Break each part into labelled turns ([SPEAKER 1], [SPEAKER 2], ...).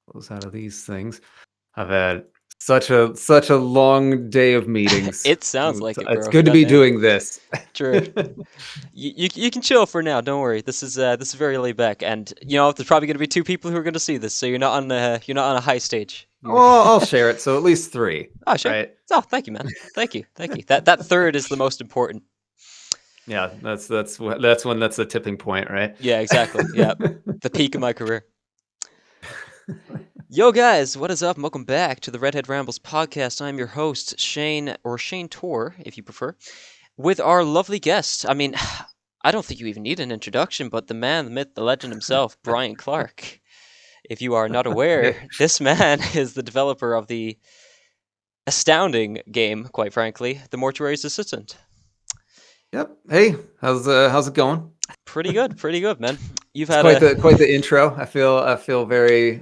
[SPEAKER 1] close out of these things. I've had such a long day of meetings.
[SPEAKER 2] It sounds like it,
[SPEAKER 1] It's
[SPEAKER 2] bro.
[SPEAKER 1] good to be
[SPEAKER 2] Goddamn.
[SPEAKER 1] doing this.
[SPEAKER 2] True. You can chill for now. Don't worry. This is very laid back, and there's probably going to be two people who are going to see this, so you're not on a high stage.
[SPEAKER 1] Well, I'll share it. So at least three,
[SPEAKER 2] Oh, sure.
[SPEAKER 1] right?
[SPEAKER 2] Oh, thank you, man. Thank you. That third is the most important.
[SPEAKER 1] Yeah, that's when that's the tipping point, right?
[SPEAKER 2] Yeah, exactly. Yeah, the peak of my career. Yo, guys, what is up? And welcome back to the Redhead Rambles podcast. I'm your host, Shane, or Shanetor, if you prefer, with our lovely guest. I mean, I don't think you even need an introduction, but the man, the myth, the legend himself, Brian Clarke. If you are not
[SPEAKER 1] Hey,
[SPEAKER 2] aware, this man is the developer of the astounding game, quite frankly, The Mortuary's Assistant.
[SPEAKER 1] yep. Hey, how's it going?
[SPEAKER 2] Pretty good, man. You've
[SPEAKER 1] It's
[SPEAKER 2] had
[SPEAKER 1] quite
[SPEAKER 2] a
[SPEAKER 1] the intro. I feel very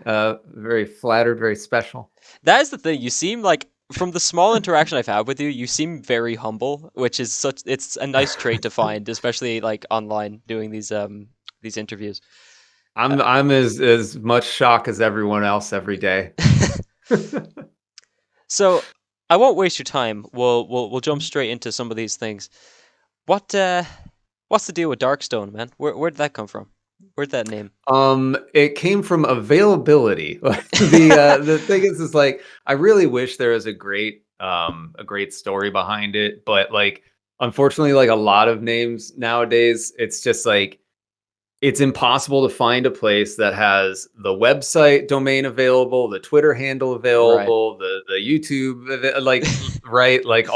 [SPEAKER 1] flattered, very special.
[SPEAKER 2] That is the thing. You seem like from the small interaction I've had with you, you seem very humble, which is it's a nice trait to find, especially like online doing these interviews. Uh,
[SPEAKER 1] I'm as much shock as everyone else every day.
[SPEAKER 2] so I won't waste your time. We'll jump straight into some of these things. What what's the deal with Darkstone, man? Where did that come from? Where'd that name?
[SPEAKER 1] It came from availability. The thing is like I really wish there was a great story behind it, but like unfortunately, like a lot of names nowadays, it's just like it's impossible to find a place that has the website domain available, the Twitter handle
[SPEAKER 2] Right.
[SPEAKER 1] available, the YouTube, like right, like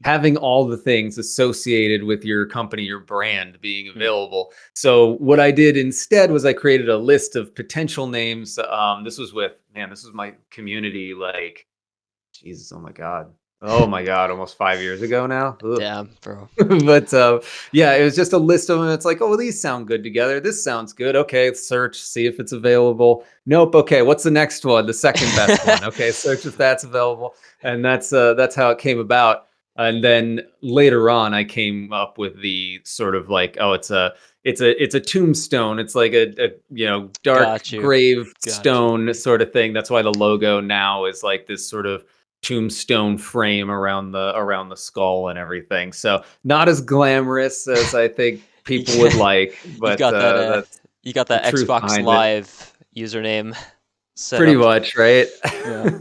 [SPEAKER 1] having all the things associated with your company, your brand being
[SPEAKER 2] Hmm.
[SPEAKER 1] available. So what I did instead was I created a list of potential names. This was my community, like Jesus, oh my god, almost 5 years ago now. Ugh.
[SPEAKER 2] Damn, bro.
[SPEAKER 1] But yeah, it was just a list of them. It's like, oh, well, these sound good together. This sounds good. Okay, search, see if it's available. Nope. Okay, what's the next one? The second best one. Okay, search if that's available. And that's how it came about. And then later on, I came up with the sort of like, oh, it's a tombstone. It's like a dark
[SPEAKER 2] Got you.
[SPEAKER 1] grave
[SPEAKER 2] Got you.
[SPEAKER 1] stone sort of thing. That's why the logo now is like this sort of tombstone frame around the skull and everything. So not as glamorous as I think people would like,
[SPEAKER 2] You've
[SPEAKER 1] but
[SPEAKER 2] got that
[SPEAKER 1] that's
[SPEAKER 2] you got
[SPEAKER 1] the
[SPEAKER 2] that
[SPEAKER 1] truth
[SPEAKER 2] Xbox
[SPEAKER 1] behind it.
[SPEAKER 2] Live username set
[SPEAKER 1] Pretty
[SPEAKER 2] up.
[SPEAKER 1] much, right?
[SPEAKER 2] Yeah.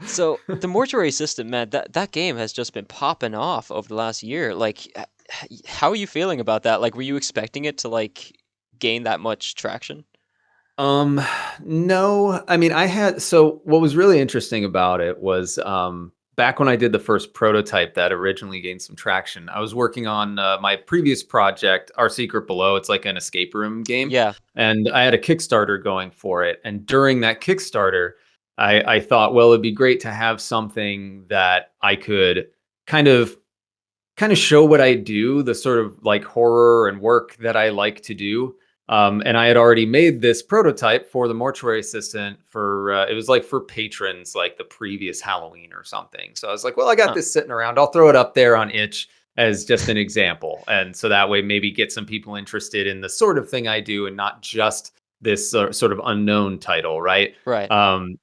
[SPEAKER 2] So the Mortuary System, man, that game has just been popping off over the last year. Like, how are you feeling about that? Like, were you expecting it to like gain that much traction?
[SPEAKER 1] Um, no, I mean, so what was really interesting about it was, back when I did the first prototype that originally gained some traction, I was working on my previous project, Our Secret Below. It's like an escape room game.
[SPEAKER 2] Yeah.
[SPEAKER 1] And I had a Kickstarter going for it. And during that Kickstarter, I thought, well, it'd be great to have something that I could kind of show what I do, the sort of like horror and work that I like to do. And I had already made this prototype for the mortuary assistant for it was like for patrons like the previous Halloween or something. So I was like, well, I got
[SPEAKER 2] Huh.
[SPEAKER 1] this sitting around. I'll throw it up there on itch as just an example. And so that way maybe get some people interested in the sort of thing I do and not just this sort of unknown title, right?
[SPEAKER 2] Right.
[SPEAKER 1] Um,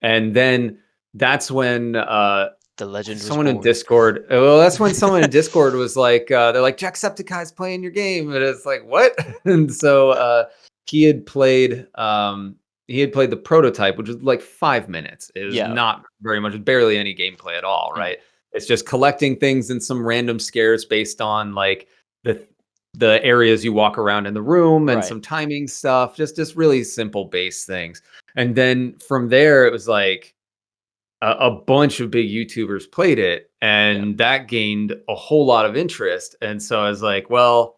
[SPEAKER 1] and then that's when
[SPEAKER 2] The legend was
[SPEAKER 1] someone in
[SPEAKER 2] born.
[SPEAKER 1] Discord. Well, that's when someone in Discord was like, they're like, Jacksepticeye's playing your game, and it's like, what? And so he had played, the prototype, which was like 5 minutes. It was
[SPEAKER 2] Yeah.
[SPEAKER 1] not very much, barely any gameplay at all,
[SPEAKER 2] Mm.
[SPEAKER 1] right? It's just collecting things and some random scares based on like the the areas you walk around in the room and
[SPEAKER 2] Right.
[SPEAKER 1] some timing stuff, just really simple base things. And then from there, it was like a bunch of big YouTubers played it,
[SPEAKER 2] Yeah.
[SPEAKER 1] and that gained a whole lot of interest. And so I was like, well,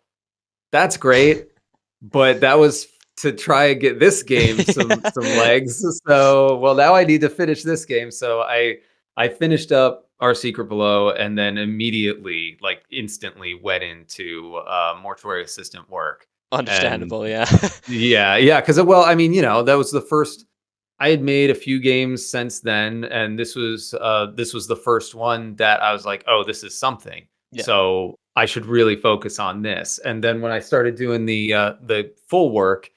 [SPEAKER 1] that's great, but that was to try and get this game some legs. So, well, now I need to finish this game. So I finished up Our Secret Below, and then immediately, like instantly, went into mortuary assistant work. And
[SPEAKER 2] Understandable. Yeah.
[SPEAKER 1] yeah, because well, I mean, that was the first. I had made a few games since then, and this was the first one that I was like, oh, this is something.
[SPEAKER 2] Yeah.
[SPEAKER 1] So I should really focus on this. And then when I started doing the full work,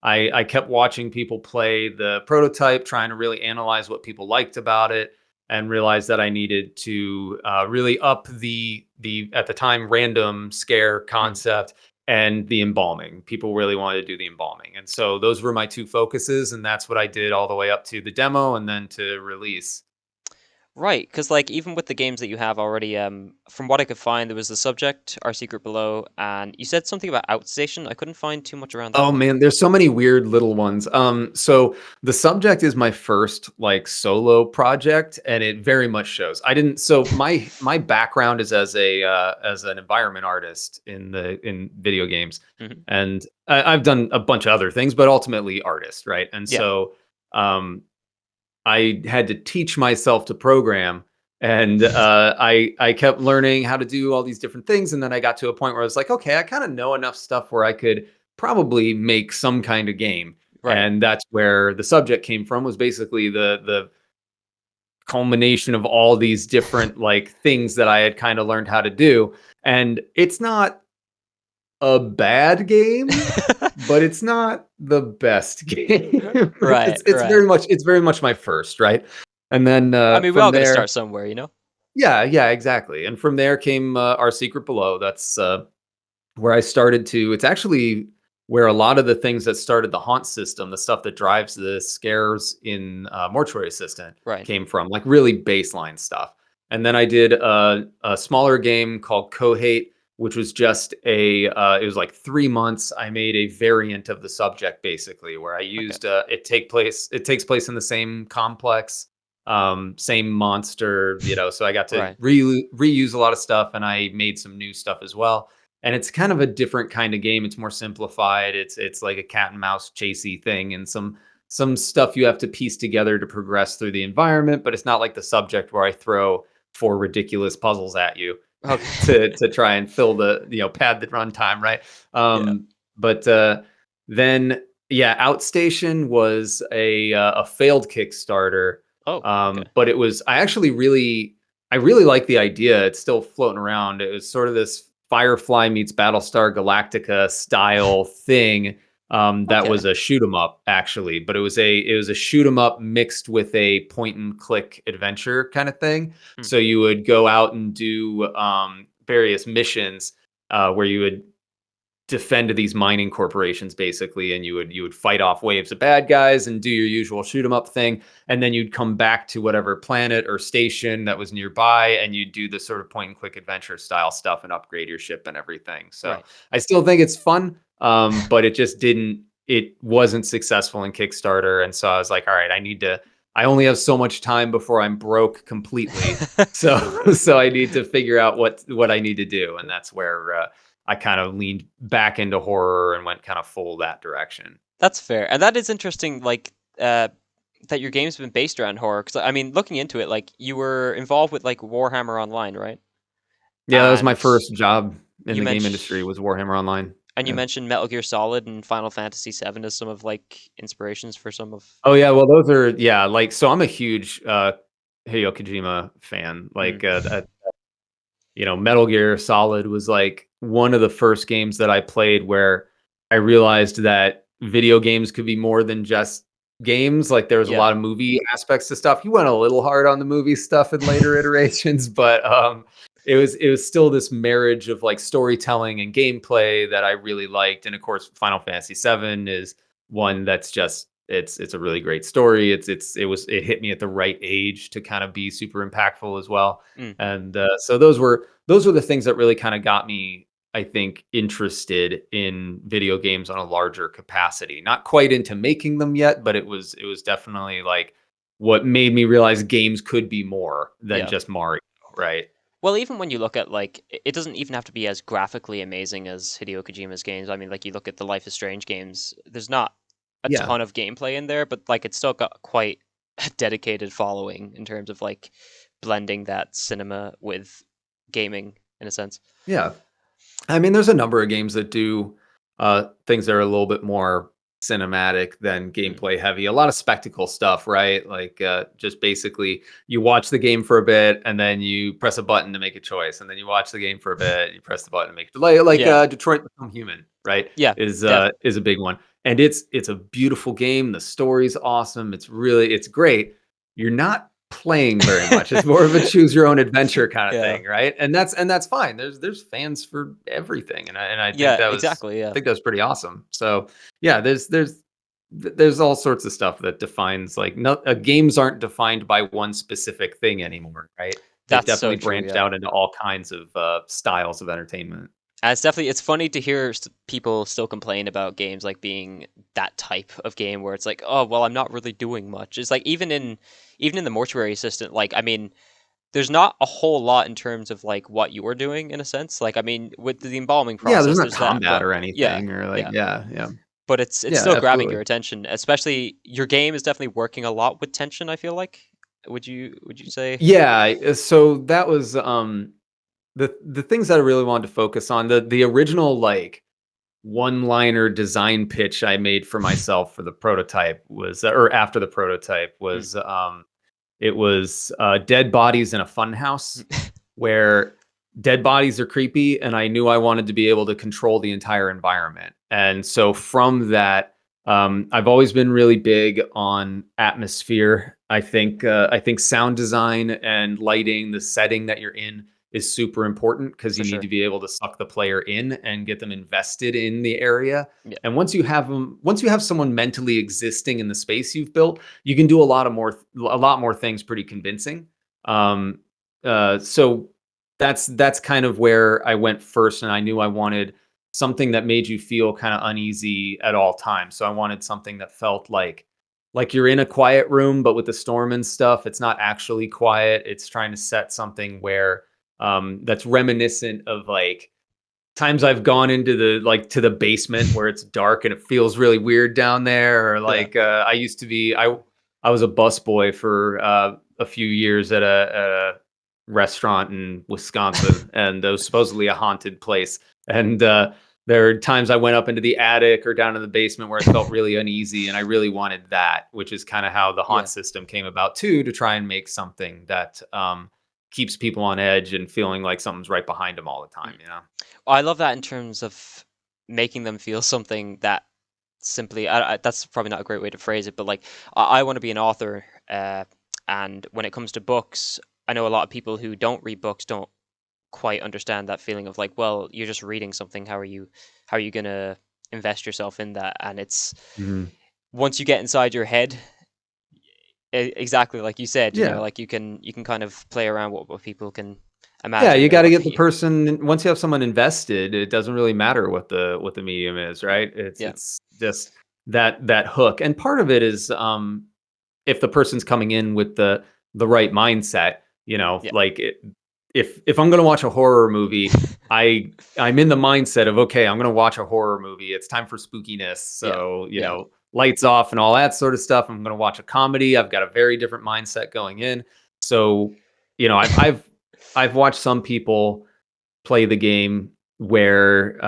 [SPEAKER 1] I kept watching people play the prototype, trying to really analyze what people liked about it, and realized that I needed to really up the at the time random scare
[SPEAKER 2] Mm.
[SPEAKER 1] concept and the embalming. People really wanted to do the embalming, and so those were my two focuses, and that's what I did all the way up to the demo and then to release.
[SPEAKER 2] Right, because like even with the games that you have already, from what I could find, there was the subject, Our Secret Below, and you said something about Outstation. I couldn't find too much around that
[SPEAKER 1] Oh
[SPEAKER 2] one.
[SPEAKER 1] man, there's so many weird little ones. So the subject is my first like solo project, and it very much shows. I didn't. So my background is as an environment artist in video games,
[SPEAKER 2] Hmm.
[SPEAKER 1] and I've done a bunch of other things, but ultimately artist, right? And
[SPEAKER 2] Yeah.
[SPEAKER 1] so um, I had to teach myself to program, and I kept learning how to do all these different things, and then I got to a point where I was like, okay, I kind of know enough stuff where I could probably make some kind of game,
[SPEAKER 2] Right.
[SPEAKER 1] and that's where the subject came from. Was basically the culmination of all these different like things that I had kind of learned how to do, and it's not a bad game, but it's not the best game.
[SPEAKER 2] Right. Right.
[SPEAKER 1] It's very much my first, right? And then
[SPEAKER 2] I mean, we
[SPEAKER 1] from
[SPEAKER 2] all got to
[SPEAKER 1] there,
[SPEAKER 2] start somewhere, you know?
[SPEAKER 1] yeah, exactly. And from there came Our Secret Below. That's where I started to. It's actually where a lot of the things that started the haunt system, the stuff that drives the scares in Mortuary Assistant,
[SPEAKER 2] Right.
[SPEAKER 1] came from, like really baseline stuff. And then I did a smaller game called Cohate, which was just it was like 3 months. I made a variant of the subject basically, where I
[SPEAKER 2] Okay.
[SPEAKER 1] used it takes place in the same complex, same monster, so I got to
[SPEAKER 2] Right.
[SPEAKER 1] reuse a lot of stuff, and I made some new stuff as well. And it's kind of a different kind of game. It's more simplified. It's like a cat and mouse chasey thing, and some stuff you have to piece together to progress through the environment. But it's not like the subject where I throw four ridiculous puzzles at you
[SPEAKER 2] Okay.
[SPEAKER 1] to try and fill the pad the runtime, right?
[SPEAKER 2] Yeah.
[SPEAKER 1] But then yeah, Outstation was a failed Kickstarter,
[SPEAKER 2] Oh, okay.
[SPEAKER 1] but it was I really like the idea. It's still floating around. It was sort of this Firefly meets Battlestar Galactica style thing. That
[SPEAKER 2] Okay.
[SPEAKER 1] was a shoot 'em up actually, but it was a shoot 'em up mixed with a point and click adventure kind of thing.
[SPEAKER 2] Hmm.
[SPEAKER 1] So you would go out and do various missions where you would defend these mining corporations basically, and you would fight off waves of bad guys and do your usual shoot 'em up thing, and then you'd come back to whatever planet or station that was nearby, and you'd do the sort of point and click adventure style stuff and upgrade your ship and everything. So
[SPEAKER 2] Right.
[SPEAKER 1] I still think it's fun, but it wasn't successful in Kickstarter, and so I was like, all right, I only have so much time before I'm broke completely, so so I need to figure out what I need to do, and that's where I kind of leaned back into horror and went kind of full that direction.
[SPEAKER 2] That's fair. And that is interesting, like, that your game's been based around horror. Because, I mean, looking into it, like, you were involved with, like, Warhammer Online, right?
[SPEAKER 1] Yeah, that was my
[SPEAKER 2] And
[SPEAKER 1] first job in
[SPEAKER 2] you
[SPEAKER 1] the game
[SPEAKER 2] mentioned
[SPEAKER 1] industry was Warhammer Online.
[SPEAKER 2] you
[SPEAKER 1] Yeah.
[SPEAKER 2] mentioned Metal Gear Solid and Final Fantasy VII as some of, like, inspirations for some of.
[SPEAKER 1] Oh yeah, well those are yeah, like so I'm a huge Hideo Kojima fan.
[SPEAKER 2] Mm.
[SPEAKER 1] Like Metal Gear Solid was like one of the first games that I played where I realized that video games could be more than just games. Like there was a
[SPEAKER 2] Yeah.
[SPEAKER 1] lot of movie aspects to stuff. You went a little hard on the movie stuff in later iterations, but it was still this marriage of like storytelling and gameplay that I really liked. And of course, Final Fantasy VII is one that's just it's a really great story. It hit me at the right age to kind of be super impactful as well.
[SPEAKER 2] Mm.
[SPEAKER 1] And so those were the things that really kind of got me, I think, interested in video games on a larger capacity. Not quite into making them yet, but it was definitely like what made me realize games could be more than
[SPEAKER 2] Yeah.
[SPEAKER 1] just Mario, right?
[SPEAKER 2] Well, even when you look at, like, it doesn't even have to be as graphically amazing as Hideo Kojima's games. I mean, like, you look at the Life is Strange games, there's not a
[SPEAKER 1] Yeah.
[SPEAKER 2] ton of gameplay in there, but, like, it's still got quite a dedicated following in terms of, like, blending that cinema with gaming in a sense.
[SPEAKER 1] Yeah. I mean, there's a number of games that do things that are a little bit more cinematic than
[SPEAKER 2] Mm.
[SPEAKER 1] gameplay heavy. A lot of spectacle stuff, right? Like just basically you watch the game for a bit and then you press a button to make a choice, and then you watch the game for a bit, you press the button to make it. Like
[SPEAKER 2] Yeah.
[SPEAKER 1] Detroit Become Human, right?
[SPEAKER 2] Yeah.
[SPEAKER 1] Is
[SPEAKER 2] Def
[SPEAKER 1] is a big one. and it's a beautiful game. The story's awesome. It's great. You're not playing very much. It's more of a choose your own adventure kind of
[SPEAKER 2] Yeah.
[SPEAKER 1] thing, right? And that's fine. There's fans for everything, and I think
[SPEAKER 2] Yeah,
[SPEAKER 1] that was
[SPEAKER 2] exactly, yeah.
[SPEAKER 1] I think that was pretty awesome. So yeah, there's all sorts of stuff that defines like no games aren't defined by one specific thing anymore, right? They've
[SPEAKER 2] That's
[SPEAKER 1] definitely
[SPEAKER 2] so true,
[SPEAKER 1] branched
[SPEAKER 2] yeah.
[SPEAKER 1] out into all kinds of styles of entertainment.
[SPEAKER 2] And it's funny to hear people still complain about games like being that type of game where it's like, oh well, I'm not really doing much. It's like even in the Mortuary assistant, like I mean, there's not a whole lot in terms of like what you're doing in a sense. Like I mean, with the embalming
[SPEAKER 1] Yeah, there's
[SPEAKER 2] process,
[SPEAKER 1] not
[SPEAKER 2] there's that,
[SPEAKER 1] combat
[SPEAKER 2] but
[SPEAKER 1] or
[SPEAKER 2] yeah,
[SPEAKER 1] anything or like
[SPEAKER 2] yeah.
[SPEAKER 1] yeah.
[SPEAKER 2] But it's
[SPEAKER 1] Yeah,
[SPEAKER 2] still grabbing
[SPEAKER 1] absolutely.
[SPEAKER 2] your attention, especially your game is definitely working a lot with tension. I feel like. Would you say?
[SPEAKER 1] Yeah, so that was the things that I really wanted to focus on. The original like one-liner design pitch I made for myself for the prototype was or after the prototype
[SPEAKER 2] Mm.
[SPEAKER 1] was it was dead bodies in a fun house where dead bodies are creepy, and I knew I wanted to be able to control the entire environment. And so from that, I've always been really big on atmosphere. I think sound design and lighting, the setting that you're in, is super important because
[SPEAKER 2] For
[SPEAKER 1] you need
[SPEAKER 2] sure.
[SPEAKER 1] to be able to suck the player in and get them invested in the area.
[SPEAKER 2] Yeah.
[SPEAKER 1] And once you have someone mentally existing in the space you've built, you can do a lot more things pretty convincing. Um, so that's kind of where I went first, and I knew I wanted something that made you feel kind of uneasy at all times. So I wanted something that felt like you're in a quiet room, but with the storm and stuff, it's not actually quiet. It's trying to set something where that's reminiscent of like times I've gone into to the basement where it's dark and it feels really weird down there, or
[SPEAKER 2] Yeah.
[SPEAKER 1] like I used to be I was a busboy for a few years at a restaurant in Wisconsin, and it was supposedly a haunted place. And there are times I went up into the attic or down in the basement where I felt really uneasy, and I really wanted that, which is kind of how the haunt
[SPEAKER 2] Yeah.
[SPEAKER 1] system came about too, to try and make something that keeps people on edge and feeling like something's right behind them all the time.
[SPEAKER 2] Mm.
[SPEAKER 1] You know?
[SPEAKER 2] I love that in terms of making them feel something that simply that's probably not a great way to phrase it, but like I want to be an author, and when it comes to books, I know a lot of people who don't read books don't quite understand that feeling of like, well, you're just reading something. How are you gonna invest yourself in that? And it's
[SPEAKER 1] Mhm.
[SPEAKER 2] once you get inside your head, exactly like you said,
[SPEAKER 1] Yeah.
[SPEAKER 2] like you can kind of play around what people can
[SPEAKER 1] Yeah,
[SPEAKER 2] imagine
[SPEAKER 1] you
[SPEAKER 2] or
[SPEAKER 1] gotta
[SPEAKER 2] what
[SPEAKER 1] get the
[SPEAKER 2] you,
[SPEAKER 1] person once you have someone invested, it doesn't really matter what the medium is,
[SPEAKER 2] mm,
[SPEAKER 1] right? It's
[SPEAKER 2] yeah,
[SPEAKER 1] it's just that hook. And part of it is, if the person's coming in with the right mindset,
[SPEAKER 2] yeah.
[SPEAKER 1] like if I'm gonna watch a horror movie, I'm in the mindset of okay, I'm gonna watch a horror movie. It's time for spookiness.
[SPEAKER 2] Yeah,
[SPEAKER 1] So,
[SPEAKER 2] yeah.
[SPEAKER 1] lights off and all that sort of stuff. I'm gonna watch a comedy. I've got a very different mindset going in. So, I've watched some people play the game where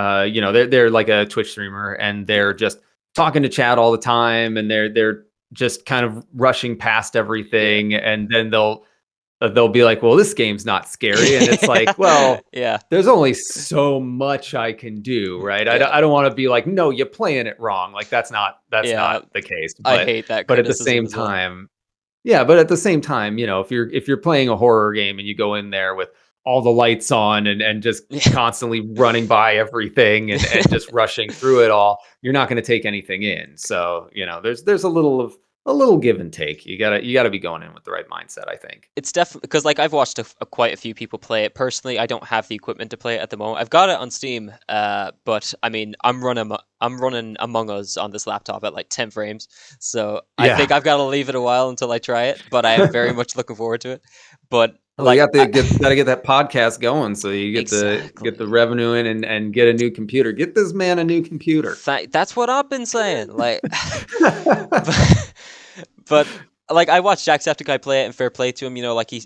[SPEAKER 1] they're like a Twitch streamer, and
[SPEAKER 2] Yeah,
[SPEAKER 1] they're just talking to chat all the time, and they're just kind of rushing past
[SPEAKER 2] yeah.
[SPEAKER 1] everything, and then they'll be like, well, this game's not scary, and it's like, well,
[SPEAKER 2] Yeah,
[SPEAKER 1] there's only so much I can do, right? I don't,
[SPEAKER 2] yeah,
[SPEAKER 1] I don't want to be like, no, you're playing it wrong. Like that's not
[SPEAKER 2] yeah.
[SPEAKER 1] the case.
[SPEAKER 2] I
[SPEAKER 1] but
[SPEAKER 2] hate that
[SPEAKER 1] but at the
[SPEAKER 2] criticism
[SPEAKER 1] same
[SPEAKER 2] as well.
[SPEAKER 1] time, yeah, but at the same time, if you're playing a horror game and you go in there with all the lights on and just
[SPEAKER 2] Yeah.
[SPEAKER 1] constantly running by everything and just rushing through it all, you're not going to take anything in. So, there's a little give and take. You gotta be going in with the right mindset, I think.
[SPEAKER 2] It's definitely because like I've watched quite a few people play it. Personally, I don't have the equipment to play it at the moment. I've got it on Steam, but I mean, I'm running Among Us on this laptop at like 10 frames, so I
[SPEAKER 1] Yeah.
[SPEAKER 2] think I've got to leave it a while until I try it. But I am very much looking forward to it. But
[SPEAKER 1] Well, you
[SPEAKER 2] like,
[SPEAKER 1] got to gotta get that podcast going so you get the
[SPEAKER 2] exactly,
[SPEAKER 1] revenue in and get a new computer. Get this man a new computer.
[SPEAKER 2] that's what I've been saying. Like, but, but like I watched Jacksepticeye play it, and fair play to him. Like I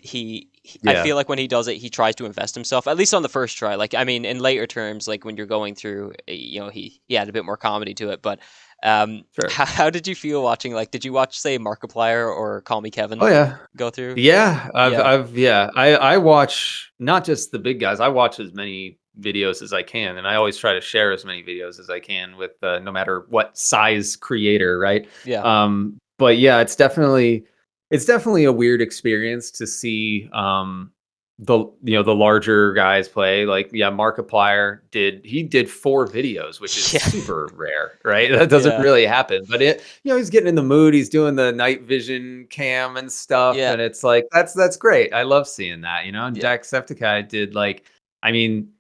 [SPEAKER 1] Yeah,
[SPEAKER 2] feel like when he does it, he tries to invest himself. At least on the first try. Like I mean, in later terms, like when you're going through, he had a bit more comedy to it. But
[SPEAKER 1] sure.
[SPEAKER 2] how did you feel watching? Like, did you watch say Markiplier or Call Me
[SPEAKER 1] Oh
[SPEAKER 2] Kevin
[SPEAKER 1] yeah.
[SPEAKER 2] go through?
[SPEAKER 1] Yeah,
[SPEAKER 2] Yeah,
[SPEAKER 1] yeah. I watch not just the big guys. I watch as many videos as I can, and I always try to share as many videos as I can with no matter what size creator, right?
[SPEAKER 2] Yeah.
[SPEAKER 1] But yeah, it's definitely a weird experience to see the larger guys play. Like, yeah, Markiplier did 4 videos, which is
[SPEAKER 2] Yeah.
[SPEAKER 1] super rare, right? That doesn't
[SPEAKER 2] Yeah.
[SPEAKER 1] really happen. But he's getting in the mood. He's doing the night vision cam and stuff,
[SPEAKER 2] Yeah.
[SPEAKER 1] and it's like that's great. I love seeing that. And
[SPEAKER 2] Yeah.
[SPEAKER 1] Jacksepticeye did I mean,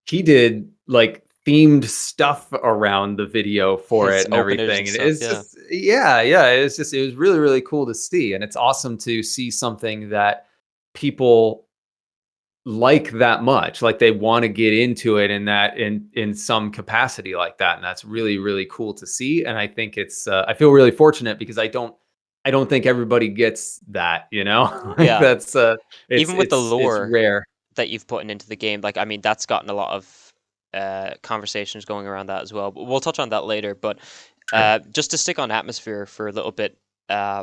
[SPEAKER 1] he did like themed stuff around the video for
[SPEAKER 2] His
[SPEAKER 1] it and
[SPEAKER 2] openers
[SPEAKER 1] everything.
[SPEAKER 2] and
[SPEAKER 1] And
[SPEAKER 2] stuff.
[SPEAKER 1] it's
[SPEAKER 2] Yeah.
[SPEAKER 1] just, yeah, it was really, really cool to see. And it's awesome to see something that people like that much, like they want to get into it in that in some capacity like that. And that's really, really cool to see. And I think I feel really fortunate because I don't think everybody gets that, like
[SPEAKER 2] Yeah.
[SPEAKER 1] that's it's
[SPEAKER 2] Even with the
[SPEAKER 1] it's
[SPEAKER 2] lore
[SPEAKER 1] rare.
[SPEAKER 2] that you've put into the game, like I mean, that's gotten a lot of conversations going around that as well. But we'll touch on that later. But
[SPEAKER 1] Sure.
[SPEAKER 2] just to stick on atmosphere for a little bit, uh,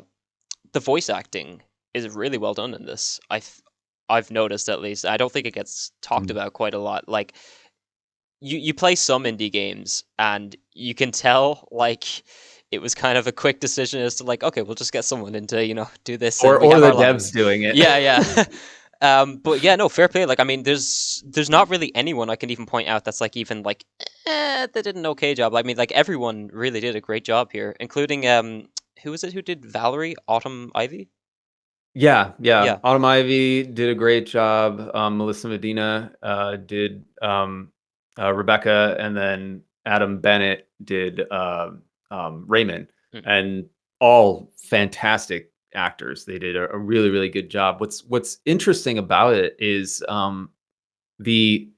[SPEAKER 2] the voice acting is really well done in this. I've noticed at least. I don't think it gets talked
[SPEAKER 1] Mm.
[SPEAKER 2] about quite a lot. Like you play some indie games and you can tell like it was kind of a quick decision as to like, okay, we'll just get someone in to do this and we
[SPEAKER 1] Or
[SPEAKER 2] have
[SPEAKER 1] the
[SPEAKER 2] our
[SPEAKER 1] devs
[SPEAKER 2] lines.
[SPEAKER 1] doing it.
[SPEAKER 2] Yeah, yeah. But yeah, no, fair play. Like, I mean, there's not really anyone I can even point out that's like even like, they did an okay job. I mean, like everyone really did a great job here, including who was it who did Valerie Autumn Ivy?
[SPEAKER 1] Yeah, yeah.
[SPEAKER 2] Yeah.
[SPEAKER 1] Autumn Ivy did a great job. Melissa Medina did Rebecca, and then Adam Bennett did Raymond,
[SPEAKER 2] Mm.
[SPEAKER 1] and all fantastic actors. They did a really, really good job. What's interesting about it is the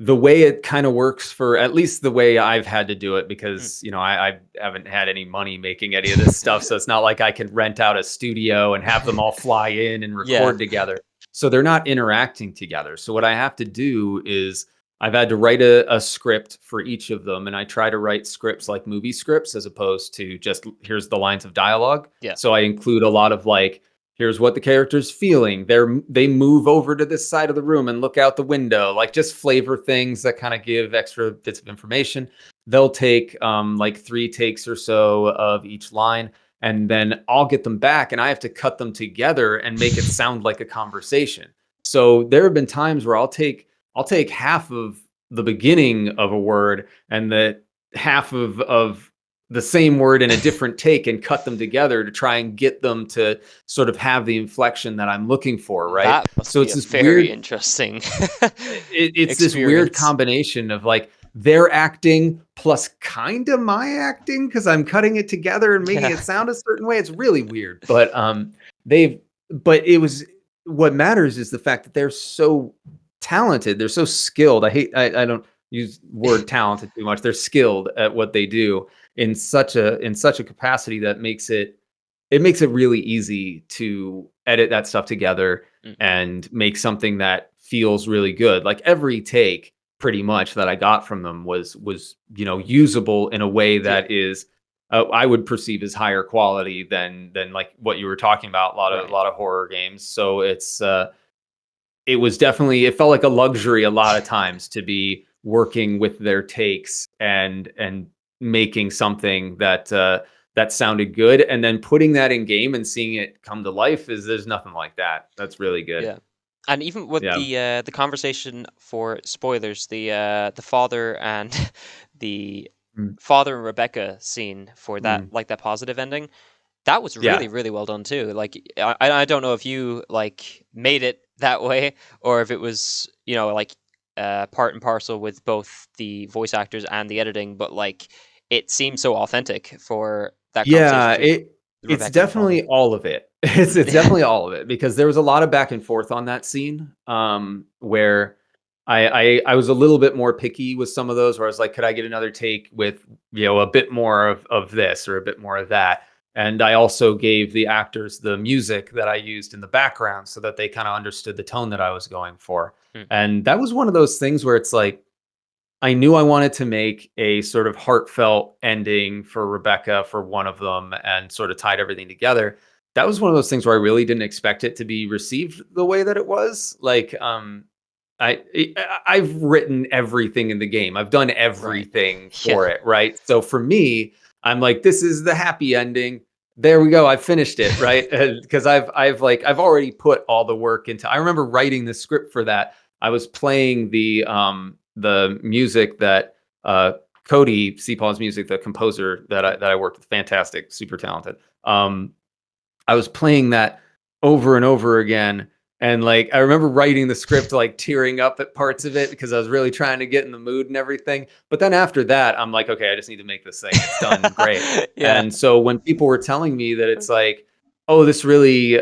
[SPEAKER 1] the way it kind of works, for at least the way I've had to do it,
[SPEAKER 2] Mm.
[SPEAKER 1] because I haven't had any money making any of this stuff, so it's not like I can rent out a studio and have them all fly in and
[SPEAKER 2] Yeah.
[SPEAKER 1] record together. So they're not interacting together. So what I have to do is I've had to write a script for each of them, and I try to write scripts like movie scripts as opposed to just here's the lines of dialogue.
[SPEAKER 2] Yeah.
[SPEAKER 1] So I include a lot of like, here's what the character's feeling. They move over to this side of the room and look out the window, like just flavor things that kind of give extra bits of information. They'll take like 3 takes or so of each line, and then I'll get them back and I have to cut them together and make it sound like a conversation. So there have been times where I'll take half of the beginning of a word and the half of the same word in a different take and cut them together to try and get them to sort of have the inflection that I'm looking for, right?
[SPEAKER 2] That must
[SPEAKER 1] So
[SPEAKER 2] be
[SPEAKER 1] it's
[SPEAKER 2] a
[SPEAKER 1] this
[SPEAKER 2] very
[SPEAKER 1] weird
[SPEAKER 2] interesting
[SPEAKER 1] it's this weird
[SPEAKER 2] experience.
[SPEAKER 1] combination of like their acting plus kind of my acting because I'm cutting it together and making
[SPEAKER 2] Yeah.
[SPEAKER 1] it sound a certain way. It's really weird, but they've but it was what matters is the fact that they're so talented. They're so skilled. I don't use word talented too much. They're skilled at what they do in such a capacity that makes it really easy to edit that stuff together
[SPEAKER 2] Mm.
[SPEAKER 1] and make something that feels really good. Like every take pretty much that I got from them was usable in a way
[SPEAKER 2] Yeah.
[SPEAKER 1] that is I would perceive as higher quality than like what you were talking about, a
[SPEAKER 2] Right.
[SPEAKER 1] lot of horror games. So it felt like a luxury a lot of times to be working with their takes and making something that sounded good, and then putting that in game and seeing it come to life. There's nothing like that. That's really good.
[SPEAKER 2] Yeah. And even with
[SPEAKER 1] Yeah.
[SPEAKER 2] the conversation for spoilers, the father and the
[SPEAKER 1] Mm,
[SPEAKER 2] father and Rebecca scene for that
[SPEAKER 1] mm.
[SPEAKER 2] like that positive ending, that was
[SPEAKER 1] Yeah.
[SPEAKER 2] really, really well done too. Like I don't know if you like made it that way or if it was, like part and parcel with both the voice actors and the editing, but like it seemed so authentic for that conversation
[SPEAKER 1] Yeah,
[SPEAKER 2] between
[SPEAKER 1] it's
[SPEAKER 2] Rebecca and the father.
[SPEAKER 1] definitely all of it. It's definitely all of it because there was a lot of back and forth on that scene, where I was a little bit more picky with some of those where I was like, could I get another take with, a bit more of this or a bit more of that? And I also gave the actors the music that I used in the background so that they kind of understood the tone that I was going for.
[SPEAKER 2] Mm.
[SPEAKER 1] And that was one of those things where it's like I knew I wanted to make a sort of heartfelt ending for Rebecca for one of them and sort of tied everything together. That was one of those things where I really didn't expect it to be received the way that it was. Like, I've written everything in the game. I've done
[SPEAKER 2] Right.
[SPEAKER 1] everything
[SPEAKER 2] Yeah.
[SPEAKER 1] for it, right? So for me, I'm like, this is the happy ending. There we go. I finished it, right? Because I've already put all the work into. I remember writing the script for that. I was playing the music that Cody Seapaw's music, the composer that I worked with, fantastic, super talented. I was playing that over and over again. And like, I remember writing the script, like tearing up at parts of it because I was really trying to get in the mood and everything. But then after that, I'm like, okay, I just need to make this thing. It's done. Great.
[SPEAKER 2] Yeah.
[SPEAKER 1] And so when people were telling me that it's like, oh, this really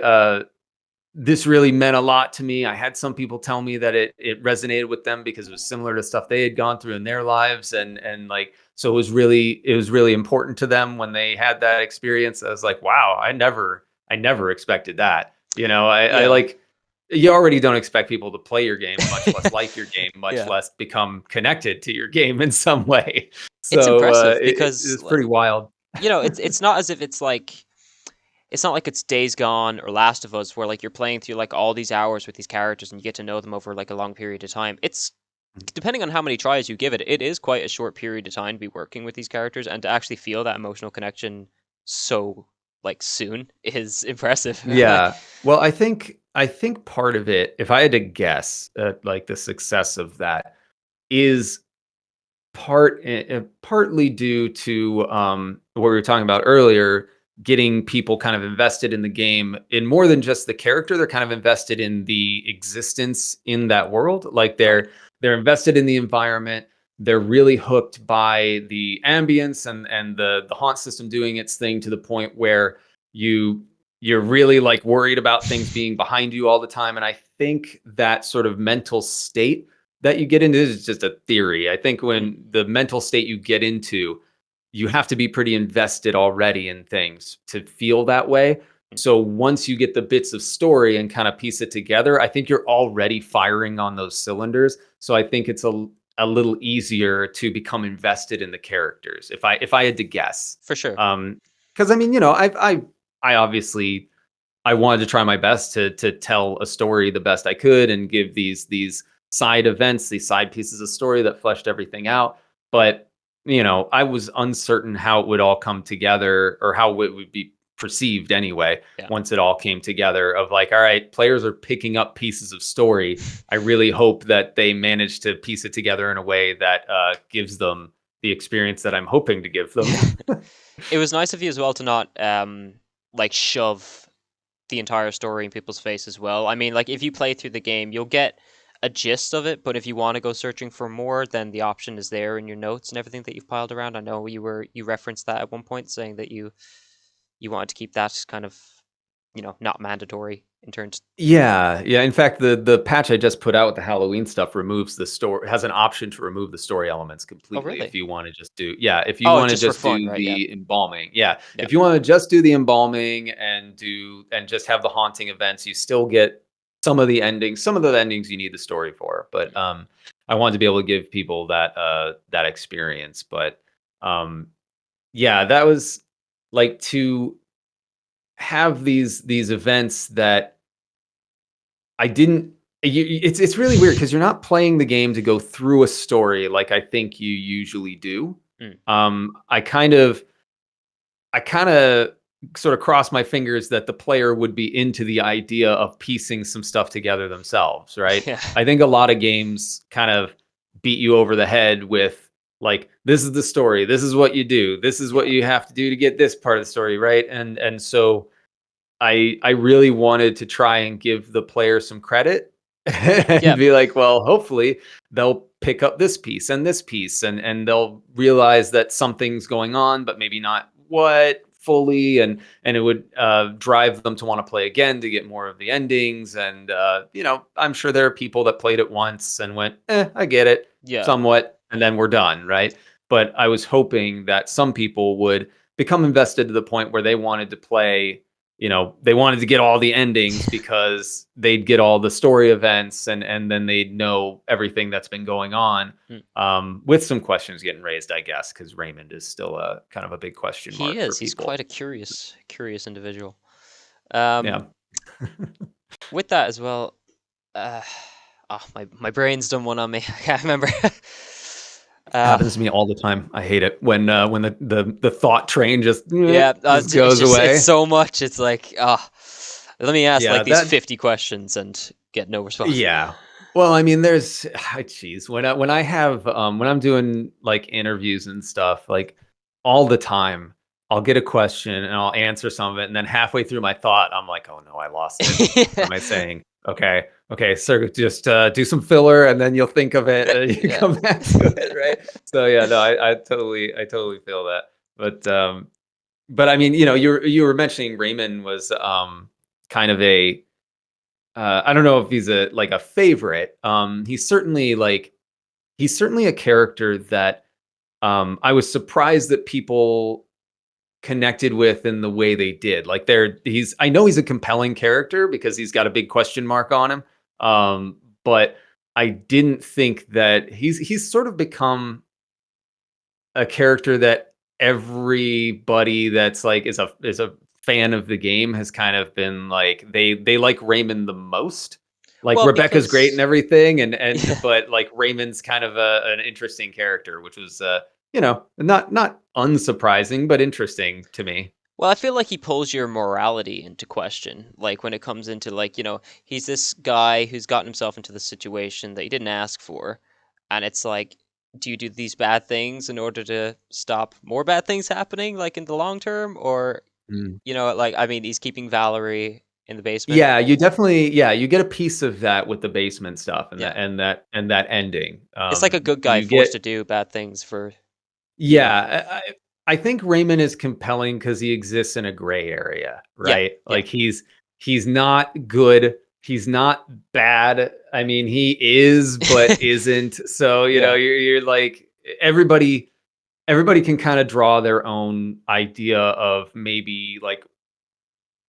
[SPEAKER 1] meant a lot to me. I had some people tell me that it resonated with them because it was similar to stuff they had gone through in their lives, and like, so it was really important to them when they had that experience. I was like, wow, I never expected that. I
[SPEAKER 2] Yeah.
[SPEAKER 1] like, you already don't expect people to play your game, much less like your game, much
[SPEAKER 2] Yeah.
[SPEAKER 1] less become connected to your game in some way.
[SPEAKER 2] It's
[SPEAKER 1] So
[SPEAKER 2] impressive
[SPEAKER 1] it
[SPEAKER 2] because
[SPEAKER 1] was pretty wild.
[SPEAKER 2] it's not as if it's not like it's Days Gone or Last of Us where like you're playing through like all these hours with these characters and you get to know them over like a long period of time. It's depending on how many tries you give it, it is quite a short period of time to be working with these characters and to actually feel that emotional connection so like soon is impressive.
[SPEAKER 1] Yeah. Well, I think part of it, if I had to guess, like the success of that is partly due to what we were talking about earlier, getting people kind of invested in the game in more than just the character. They're kind of invested in the existence in that world. Like
[SPEAKER 2] Right.
[SPEAKER 1] they're invested in the environment. They're really hooked by the ambience and the haunt system doing its thing to the point where you you're really like worried about things being behind you all the time. And I think that sort of mental state that you get into, this is just a theory. I think
[SPEAKER 2] Mm,
[SPEAKER 1] when the mental state you get into, you have to be pretty invested already in things to feel that way.
[SPEAKER 2] mm.
[SPEAKER 1] So once you get the bits of story and kind of piece it together, I think you're already firing on those cylinders. So I think it's a little easier to become invested in the characters. If I had to guess,
[SPEAKER 2] For sure.
[SPEAKER 1] because I mean, I obviously I wanted to try my best to tell a story the best I could and give these side events, these side pieces of story that fleshed everything out. But I was uncertain how it would all come together or how it would be perceived anyway
[SPEAKER 2] Yeah.
[SPEAKER 1] once it all came together. Of like, all right, players are picking up pieces of story. I really hope that they manage to piece it together in a way that gives them the experience that I'm hoping to give them.
[SPEAKER 2] It was nice of you as well to not like shove the entire story in people's face as well. I mean, like if you play through the game, you'll get a gist of it, but if you want to go searching for more, then the option is there in your notes and everything that you've piled around. I know you referenced that at one point, saying that you wanted to keep that kind of not mandatory in terms.
[SPEAKER 1] Yeah, yeah. In fact, the patch I just put out with the Halloween stuff removes the story, has an option to remove the story elements
[SPEAKER 2] Oh,
[SPEAKER 1] completely if
[SPEAKER 2] really?
[SPEAKER 1] you want to just do, yeah, if you
[SPEAKER 2] Oh,
[SPEAKER 1] want to
[SPEAKER 2] just for
[SPEAKER 1] just
[SPEAKER 2] fun,
[SPEAKER 1] do
[SPEAKER 2] right? Yeah,
[SPEAKER 1] the embalming. Yeah.
[SPEAKER 2] yeah,
[SPEAKER 1] If you want to just do the embalming and just have the haunting events, you still get some of the endings. Some of the endings you need the story for, but I wanted to be able to give people that experience. But yeah, that was like to have these events that I didn't. It's really weird because you're not playing the game to go through a story like I think you usually do.
[SPEAKER 2] mm,
[SPEAKER 1] I kind of sort of cross my fingers that the player would be into the idea of piecing some stuff together themselves, right?
[SPEAKER 2] yeah,
[SPEAKER 1] I think a lot of games kind of beat you over the head with like, this is the story, this is what you do, this is what
[SPEAKER 2] yeah,
[SPEAKER 1] you have to do to get this part of the story, right? And so I really wanted to try and give the player some credit and
[SPEAKER 2] yeah,
[SPEAKER 1] be like, well, hopefully they'll pick up this piece and they'll realize that something's going on, but maybe not what fully, and it would drive them to want to play again to get more of the endings. And I'm sure there are people that played it once and went, I get it
[SPEAKER 2] yeah,
[SPEAKER 1] somewhat, and then we're done, right? But I was hoping that some people would become invested to the point where they wanted to play, they wanted to get all the endings because they'd get all the story events, and then they'd know everything that's been going on,
[SPEAKER 2] mm.
[SPEAKER 1] with some questions getting raised, I guess, because Raymond is still a kind of a big question
[SPEAKER 2] He
[SPEAKER 1] mark for
[SPEAKER 2] is. He's
[SPEAKER 1] people.
[SPEAKER 2] quite a curious individual.
[SPEAKER 1] Yeah.
[SPEAKER 2] Um, with that as well, uh, Oh, my brain's done one on me. I can't remember. uh,
[SPEAKER 1] Happens to me all the time. I hate it when
[SPEAKER 2] yeah,
[SPEAKER 1] the thought train just
[SPEAKER 2] yeah.
[SPEAKER 1] just
[SPEAKER 2] It's
[SPEAKER 1] goes
[SPEAKER 2] just it's
[SPEAKER 1] away.
[SPEAKER 2] so much. It's like, let me ask
[SPEAKER 1] Yeah,
[SPEAKER 2] like these
[SPEAKER 1] that
[SPEAKER 2] 50 questions and get no response.
[SPEAKER 1] yeah. Well, I mean, there's jeez, when I have when I'm doing like interviews and stuff, like all the time, I'll get a question and I'll answer some of it, and then halfway through my thought, I'm like, oh no, I lost it. What
[SPEAKER 2] Yeah,
[SPEAKER 1] am I saying? Okay, okay, sir, just do some filler, and then you'll think of it, and you
[SPEAKER 2] yeah.
[SPEAKER 1] come back to it, right? So yeah, no, I totally feel that. But I mean, you were mentioning Raymond was kind of a I don't know if he's a like a favorite. He's certainly a character that I was surprised that people connected with in the way they did. Like he's I know he's a compelling character because he's got a big question mark on him. But I didn't think that he's sort of become a character that everybody that's like is a fan of the game has kind of been like they like Raymond the most. Like
[SPEAKER 2] Well,
[SPEAKER 1] Rebecca's great and
[SPEAKER 2] because
[SPEAKER 1] everything,
[SPEAKER 2] yeah.
[SPEAKER 1] but like Raymond's kind of an interesting character, which was not unsurprising but interesting to me.
[SPEAKER 2] Well, I feel like he pulls your morality into question. Like when it comes into like, he's this guy who's gotten himself into the situation that he didn't ask for. And it's like, do you do these bad things in order to stop more bad things happening, like in the long term? Or,
[SPEAKER 1] Mm.
[SPEAKER 2] like, I mean, he's keeping Valerie in the basement.
[SPEAKER 1] Yeah, you definitely you get a piece of that with the basement stuff and
[SPEAKER 2] Yeah.
[SPEAKER 1] that ending.
[SPEAKER 2] It's like a good guy
[SPEAKER 1] You
[SPEAKER 2] forced
[SPEAKER 1] get
[SPEAKER 2] to do bad things for, you know.
[SPEAKER 1] Yeah, I think Raymond is compelling because he exists in a gray area,
[SPEAKER 2] Yeah.
[SPEAKER 1] right?
[SPEAKER 2] Yeah.
[SPEAKER 1] Like he's not good, he's not bad. I mean, he is, but isn't. So
[SPEAKER 2] Yeah.
[SPEAKER 1] you're like everybody can kind of draw their own idea of maybe like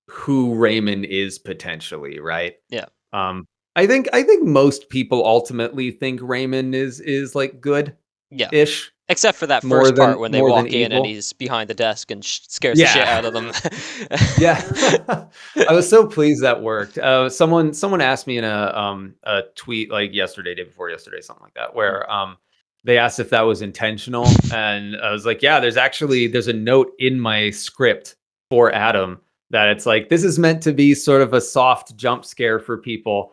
[SPEAKER 1] who Raymond is potentially, right?
[SPEAKER 2] Yeah.
[SPEAKER 1] Um, I think most people ultimately think Raymond is like good
[SPEAKER 2] Yeah.
[SPEAKER 1] ish
[SPEAKER 2] Except for that
[SPEAKER 1] more
[SPEAKER 2] first part
[SPEAKER 1] than
[SPEAKER 2] when they
[SPEAKER 1] more than
[SPEAKER 2] walk in and
[SPEAKER 1] evil.
[SPEAKER 2] he's behind the desk and scares the shit
[SPEAKER 1] Yeah.
[SPEAKER 2] out of them.
[SPEAKER 1] Yeah. I was so pleased that worked. Someone asked me in a tweet like yesterday, day before yesterday, something like that,
[SPEAKER 2] Mm.
[SPEAKER 1] where they asked if that was intentional, and I was like, yeah, there's a note in my script for Adam that it's like this is meant to be sort of a soft jump scare for people.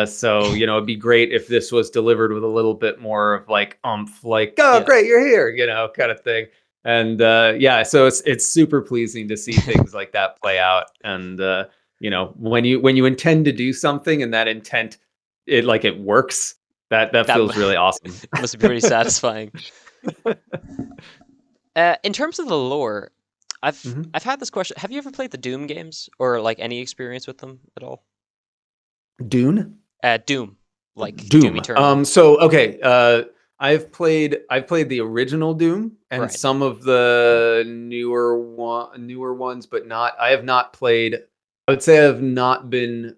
[SPEAKER 1] So it'd be great if this was delivered with a little bit more of like like, oh
[SPEAKER 2] Yeah.
[SPEAKER 1] great, you're here, kind of thing. And yeah, so it's super pleasing to see things like that play out. And when you intend to do something and that intent it works, that
[SPEAKER 2] That
[SPEAKER 1] feels really awesome.
[SPEAKER 2] must be pretty satisfying. In terms of the lore, I've
[SPEAKER 1] Mhm.
[SPEAKER 2] I've had this question. Have you ever played the Doom games or like any experience with them at all?
[SPEAKER 1] Dune?
[SPEAKER 2] Doom, like Doom
[SPEAKER 1] Doom.
[SPEAKER 2] Eternal.
[SPEAKER 1] So okay, I've played the original Doom and
[SPEAKER 2] Right.
[SPEAKER 1] some of the newer ones, but not I have not played. I would say I have not been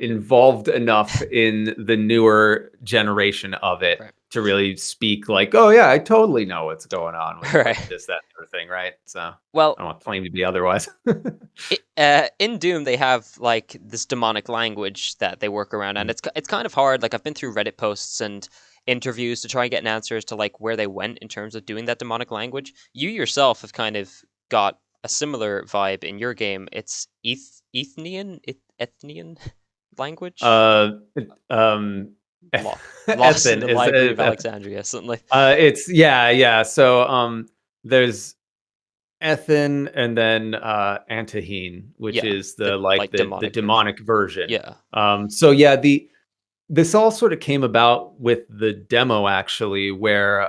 [SPEAKER 1] involved enough in the newer generation of it
[SPEAKER 2] Right.
[SPEAKER 1] to really speak like, oh yeah, I totally know what's going on with
[SPEAKER 2] Right.
[SPEAKER 1] this, that sort of thing, right? So I
[SPEAKER 2] Well,
[SPEAKER 1] don't want to claim to be otherwise.
[SPEAKER 2] in Doom they have like this demonic language that they work around, and it's kind of hard. Like I've been through Reddit posts and interviews to try and get an answer as to like where they went in terms of doing that demonic language. You yourself have kind of got a similar vibe in your game. It's Ethnian language.
[SPEAKER 1] uh, um,
[SPEAKER 2] Lo- Lost in
[SPEAKER 1] Ethan
[SPEAKER 2] the
[SPEAKER 1] is
[SPEAKER 2] Library of Alexandria, something like.
[SPEAKER 1] it's yeah. So there's Ethan and then Antahine, which
[SPEAKER 2] Yeah,
[SPEAKER 1] is
[SPEAKER 2] the
[SPEAKER 1] the like
[SPEAKER 2] like
[SPEAKER 1] the
[SPEAKER 2] demonic version.
[SPEAKER 1] demonic version.
[SPEAKER 2] Yeah.
[SPEAKER 1] So yeah, the this all sort of came about with the demo actually, where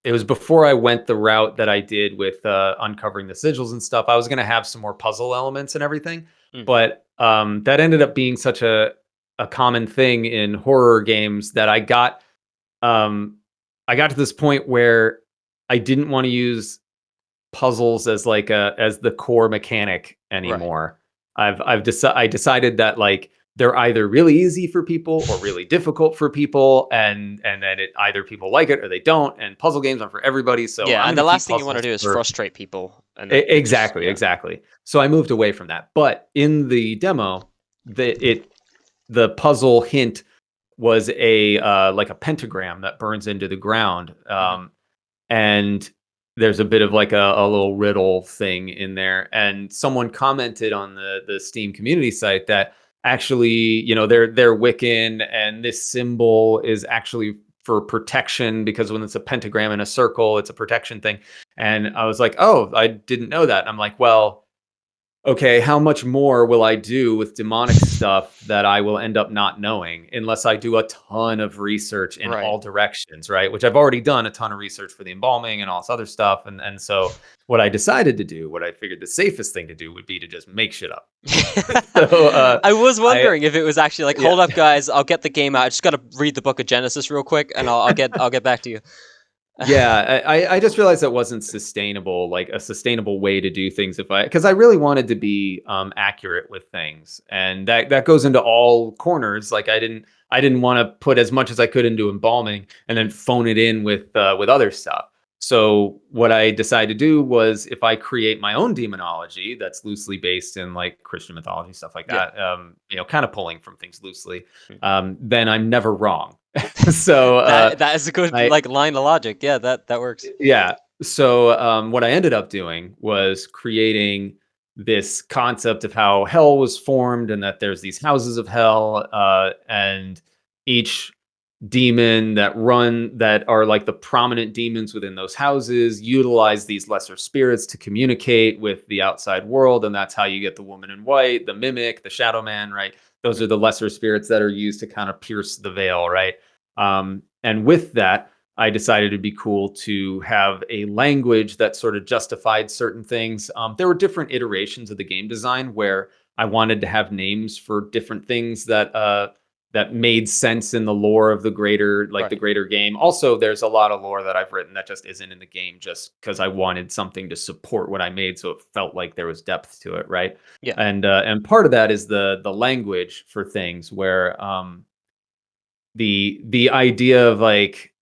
[SPEAKER 1] it was before I went the route that I did with uncovering the sigils and stuff. I was going to have some more puzzle elements and everything,
[SPEAKER 2] Mm,
[SPEAKER 1] but that ended up being such a common thing in horror games that um, I got to this point where I didn't want to use puzzles as like a as the core mechanic
[SPEAKER 2] right.
[SPEAKER 1] anymore. I decided that like they're either really easy for people or really difficult for people, and then it either people like it or they don't. And puzzle games aren't for everybody, so
[SPEAKER 2] Yeah,
[SPEAKER 1] I'm
[SPEAKER 2] and
[SPEAKER 1] going
[SPEAKER 2] the
[SPEAKER 1] to keep
[SPEAKER 2] last thing you want to
[SPEAKER 1] puzzles
[SPEAKER 2] do is
[SPEAKER 1] for
[SPEAKER 2] frustrate people, and then they're just
[SPEAKER 1] exactly,
[SPEAKER 2] yeah.
[SPEAKER 1] exactly. So I moved away from that. But in the demo, the it the puzzle hint was a like a pentagram that burns into the ground.
[SPEAKER 2] Mhm.
[SPEAKER 1] And there's a bit of like a little riddle thing in there. And someone commented on the Steam community site that actually, they're Wiccan, and this symbol is actually for protection, because when it's a pentagram in a circle, it's a protection thing. And I was like, oh, I didn't know that. And I'm like, well, okay, how much more will I do with demonic stuff that I will end up not knowing unless I do a ton of research in
[SPEAKER 2] Right.
[SPEAKER 1] all directions, right? Which I've already done a ton of research for the embalming and all this other stuff. And so what I decided to do, what I figured the safest thing to do would be to just make shit up. So
[SPEAKER 2] I was
[SPEAKER 1] I
[SPEAKER 2] wondering if it was actually like,
[SPEAKER 1] yeah.
[SPEAKER 2] hold up, guys, I'll get the game out. I just gotta read the book of Genesis real quick, and I'll get back to you.
[SPEAKER 1] Yeah, I just realized that wasn't sustainable, like a sustainable way to do things. Because I really wanted to be accurate with things, and that goes into all corners. Like I didn't want to put as much as I could into embalming and then phone it in with other stuff. So what I decided to do was, if I create my own demonology that's loosely based in like Christian mythology, stuff like
[SPEAKER 2] Yeah.
[SPEAKER 1] that, kind of pulling from things loosely,
[SPEAKER 2] Mm.
[SPEAKER 1] then I'm never wrong. So
[SPEAKER 2] That is a good
[SPEAKER 1] I
[SPEAKER 2] like line of logic. Yeah, that works.
[SPEAKER 1] yeah. So what I ended up doing was creating this concept of how hell was formed, and that there's these houses of hell, and each demon that are like the prominent demons within those houses utilize these lesser spirits to communicate with the outside world, and that's how you get the woman in white, the mimic, the shadow man, right? Those are
[SPEAKER 2] Mm.
[SPEAKER 1] the lesser spirits that are used to kind of pierce the veil, right? And with that, I decided it'd be cool to have a language that sort of justified certain things. There were different iterations of the game design where I wanted to have names for different things that made sense in the lore of the
[SPEAKER 2] Right.
[SPEAKER 1] greater game. Also, there's a lot of lore that I've written that just isn't in the game, just because I wanted something to support what I made, so it felt like there was depth to it, right?
[SPEAKER 2] Yeah.
[SPEAKER 1] And part of that is the language for things, where the idea of like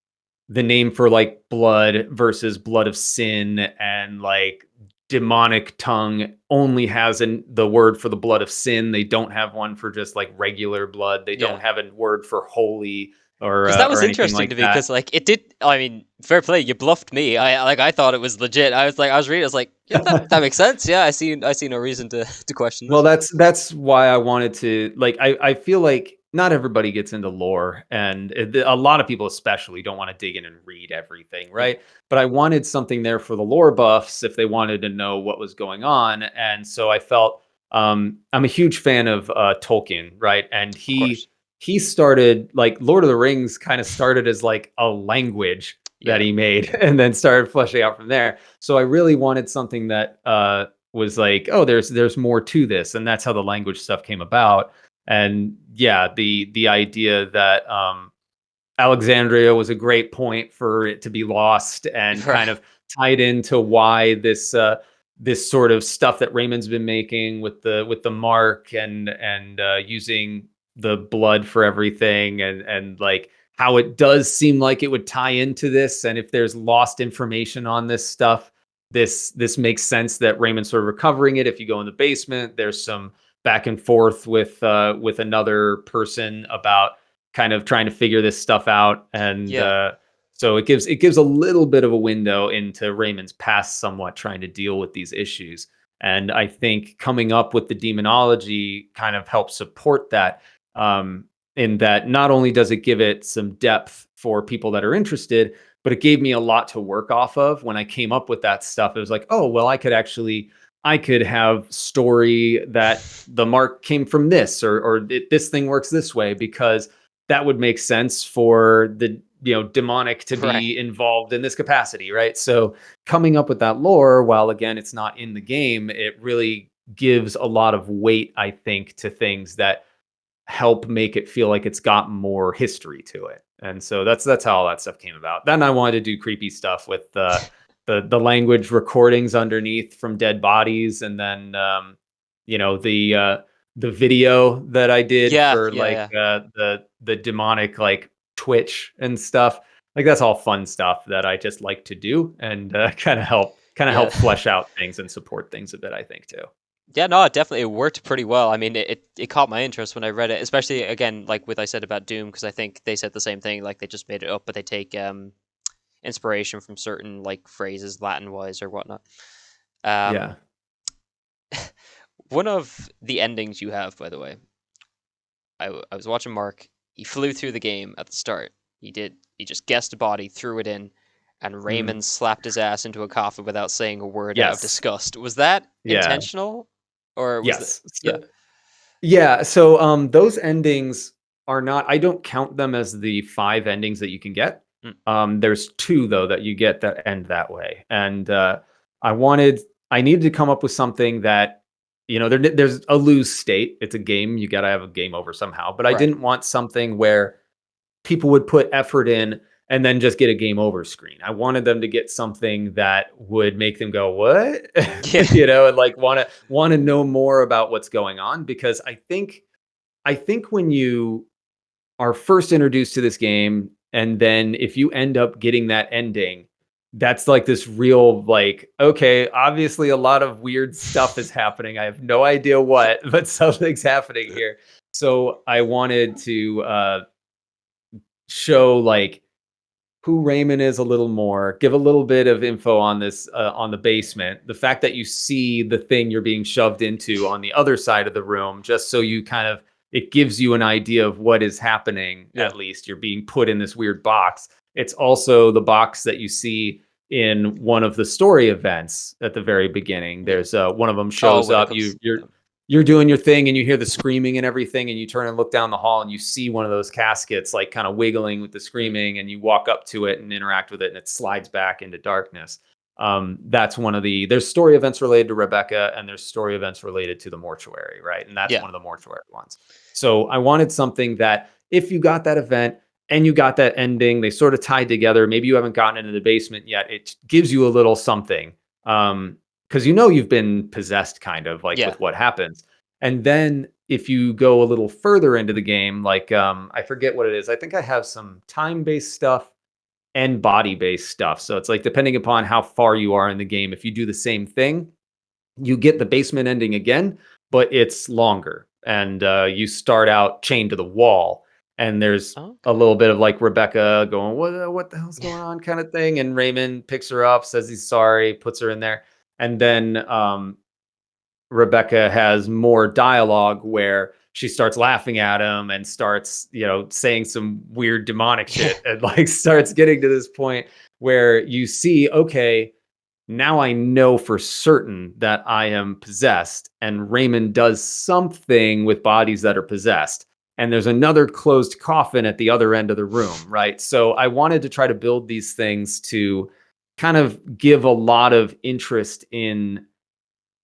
[SPEAKER 1] the name for like blood versus blood of sin, and like demonic tongue only has the word for the blood of sin. They don't have one for just like regular blood. They don't
[SPEAKER 2] Yeah.
[SPEAKER 1] have a word for holy
[SPEAKER 2] Because that
[SPEAKER 1] or
[SPEAKER 2] was
[SPEAKER 1] anything
[SPEAKER 2] interesting
[SPEAKER 1] like
[SPEAKER 2] to me.
[SPEAKER 1] that.
[SPEAKER 2] Because like it did. I mean, fair play. You bluffed me. I thought it was legit. I was reading. I was like, yeah, that makes sense. Yeah, I see no reason to to question
[SPEAKER 1] Well,
[SPEAKER 2] this.
[SPEAKER 1] that's why I wanted to, like, I feel like not everybody gets into lore, and a lot of people especially don't want to dig in and read everything,
[SPEAKER 2] Mm.
[SPEAKER 1] right? But I wanted something there for the lore buffs if they wanted to know what was going on, and so I felt I'm a huge fan of Tolkien, right? And
[SPEAKER 2] Of course.
[SPEAKER 1] he started, like, Lord of the Rings kind of started as like a language that
[SPEAKER 2] Yeah.
[SPEAKER 1] he made, and then started fleshing out from there. So I really wanted something that was like, oh, there's more to this, and that's how the language stuff came about. And yeah, the idea that Alexandria was a great point for it to be lost, and kind
[SPEAKER 2] Right.
[SPEAKER 1] of tied into why this sort of stuff that Raymond's been making with the mark, and using the blood for everything, and like how it does seem like it would tie into this, and if there's lost information on this stuff, this makes sense that Raymond's sort of recovering it. If you go in the basement, there's some back and forth with another person about kind of trying to figure this stuff out, and
[SPEAKER 2] Yeah.
[SPEAKER 1] so it gives a little bit of a window into Raymond's past, somewhat trying to deal with these issues. And I think coming up with the demonology kind of helps support that, um, in that not only does it give it some depth for people that are interested, but it gave me a lot to work off of when I came up with that stuff. It was like, oh, well, I could have story that the mark came from this, or this thing works this way, because that would make sense for the demonic to
[SPEAKER 2] Right.
[SPEAKER 1] be involved in this capacity, right? So coming up with that lore, while again it's not in the game, it really gives a lot of weight, I think, to things that help make it feel like it's got more history to it. And so that's how all that stuff came about. Then I wanted to do creepy stuff with the language recordings underneath from dead bodies, and then you know the video that I did
[SPEAKER 2] Yeah.
[SPEAKER 1] for
[SPEAKER 2] Yeah.
[SPEAKER 1] like
[SPEAKER 2] Yeah.
[SPEAKER 1] the demonic like Twitch and stuff. Like that's all fun stuff that I just like to do, and kind of help
[SPEAKER 2] Yeah.
[SPEAKER 1] flesh out things and support things a bit, I think, too.
[SPEAKER 2] Yeah, no, it worked pretty well. I mean, it caught my interest when I read it, especially again, like what I said about Doom, because I think they said the same thing. Like they just made it up, but they take inspiration from certain like phrases, Latin wise or whatnot. Um,
[SPEAKER 1] Yeah.
[SPEAKER 2] one of the endings you have, by the way, I was watching Mark. He flew through the game at the start. He did. He just guessed a body, threw it in, and
[SPEAKER 1] Mm.
[SPEAKER 2] Raymond slapped his ass into a coffin without saying a word out of
[SPEAKER 1] Yes.
[SPEAKER 2] disgust. Was that
[SPEAKER 1] Yeah.
[SPEAKER 2] intentional, or was it?
[SPEAKER 1] Yes.
[SPEAKER 2] Yeah.
[SPEAKER 1] Yeah, so those endings are not. I don't count them as the 5 endings that you can get.
[SPEAKER 2] Mm.
[SPEAKER 1] There's 2 though that you get that end that way, and I wanted, I needed to come up with something that, there's a lose state. It's a game. You got to have a game over somehow. But I
[SPEAKER 2] Right.
[SPEAKER 1] didn't want something where people would put effort in and then just get a game over screen. I wanted them to get something that would make them go, "What?"
[SPEAKER 2] Yeah.
[SPEAKER 1] And like want to know more about what's going on, because I think when you are first introduced to this game and then if you end up getting that ending, that's like this real, like, okay, obviously a lot of weird stuff is happening. I have no idea what, but something's happening here. So I wanted to show like who Raymond is a little more, give a little bit of info on this, on the basement, the fact that you see the thing you're being shoved into on the other side of the room, just so you kind of, it gives you an idea of what is happening.
[SPEAKER 2] Yeah.
[SPEAKER 1] At least you're being put in this weird box. It's also the box that you see in one of the story events at the very beginning.
[SPEAKER 2] Yeah.
[SPEAKER 1] There's one of them
[SPEAKER 2] Oh,
[SPEAKER 1] shows
[SPEAKER 2] when it
[SPEAKER 1] up.
[SPEAKER 2] comes.
[SPEAKER 1] You're doing your thing and you hear the screaming and everything, and you turn and look down the hall and you see one of those caskets like kind of wiggling with the
[SPEAKER 2] Mm.
[SPEAKER 1] screaming, and you walk up to it and interact with it and it slides back into darkness. That's one of the, there's story events related to Rebecca and there's story events related to the mortuary, right? And that's
[SPEAKER 2] Yeah.
[SPEAKER 1] one of the mortuary ones. So I wanted something that if you got that event and you got that ending, they sort of tied together. Maybe you haven't gotten into the basement yet. It gives you a little something. Because you've been possessed, kind of like
[SPEAKER 2] Yeah.
[SPEAKER 1] with what happens. And then if you go a little further into the game, like I forget what it is. I think I have some time-based stuff and body-based stuff. So it's like depending upon how far you are in the game, if you do the same thing, you get the basement ending again, but it's longer. And you start out chained to the wall. And there's a
[SPEAKER 2] Okay.
[SPEAKER 1] little bit of like Rebecca going, what the hell's going on kind of thing. And Raymond picks her up, says he's sorry, puts her in there. And then Rebecca has more dialogue where she starts laughing at him and starts, saying some weird demonic
[SPEAKER 2] Yeah.
[SPEAKER 1] shit, and like starts getting to this point where you see, okay, now I know for certain that I am possessed, and Raymond does something with bodies that are possessed. And there's another closed coffin at the other end of the room, right? So I wanted to try to build these things to kind of give a lot of interest in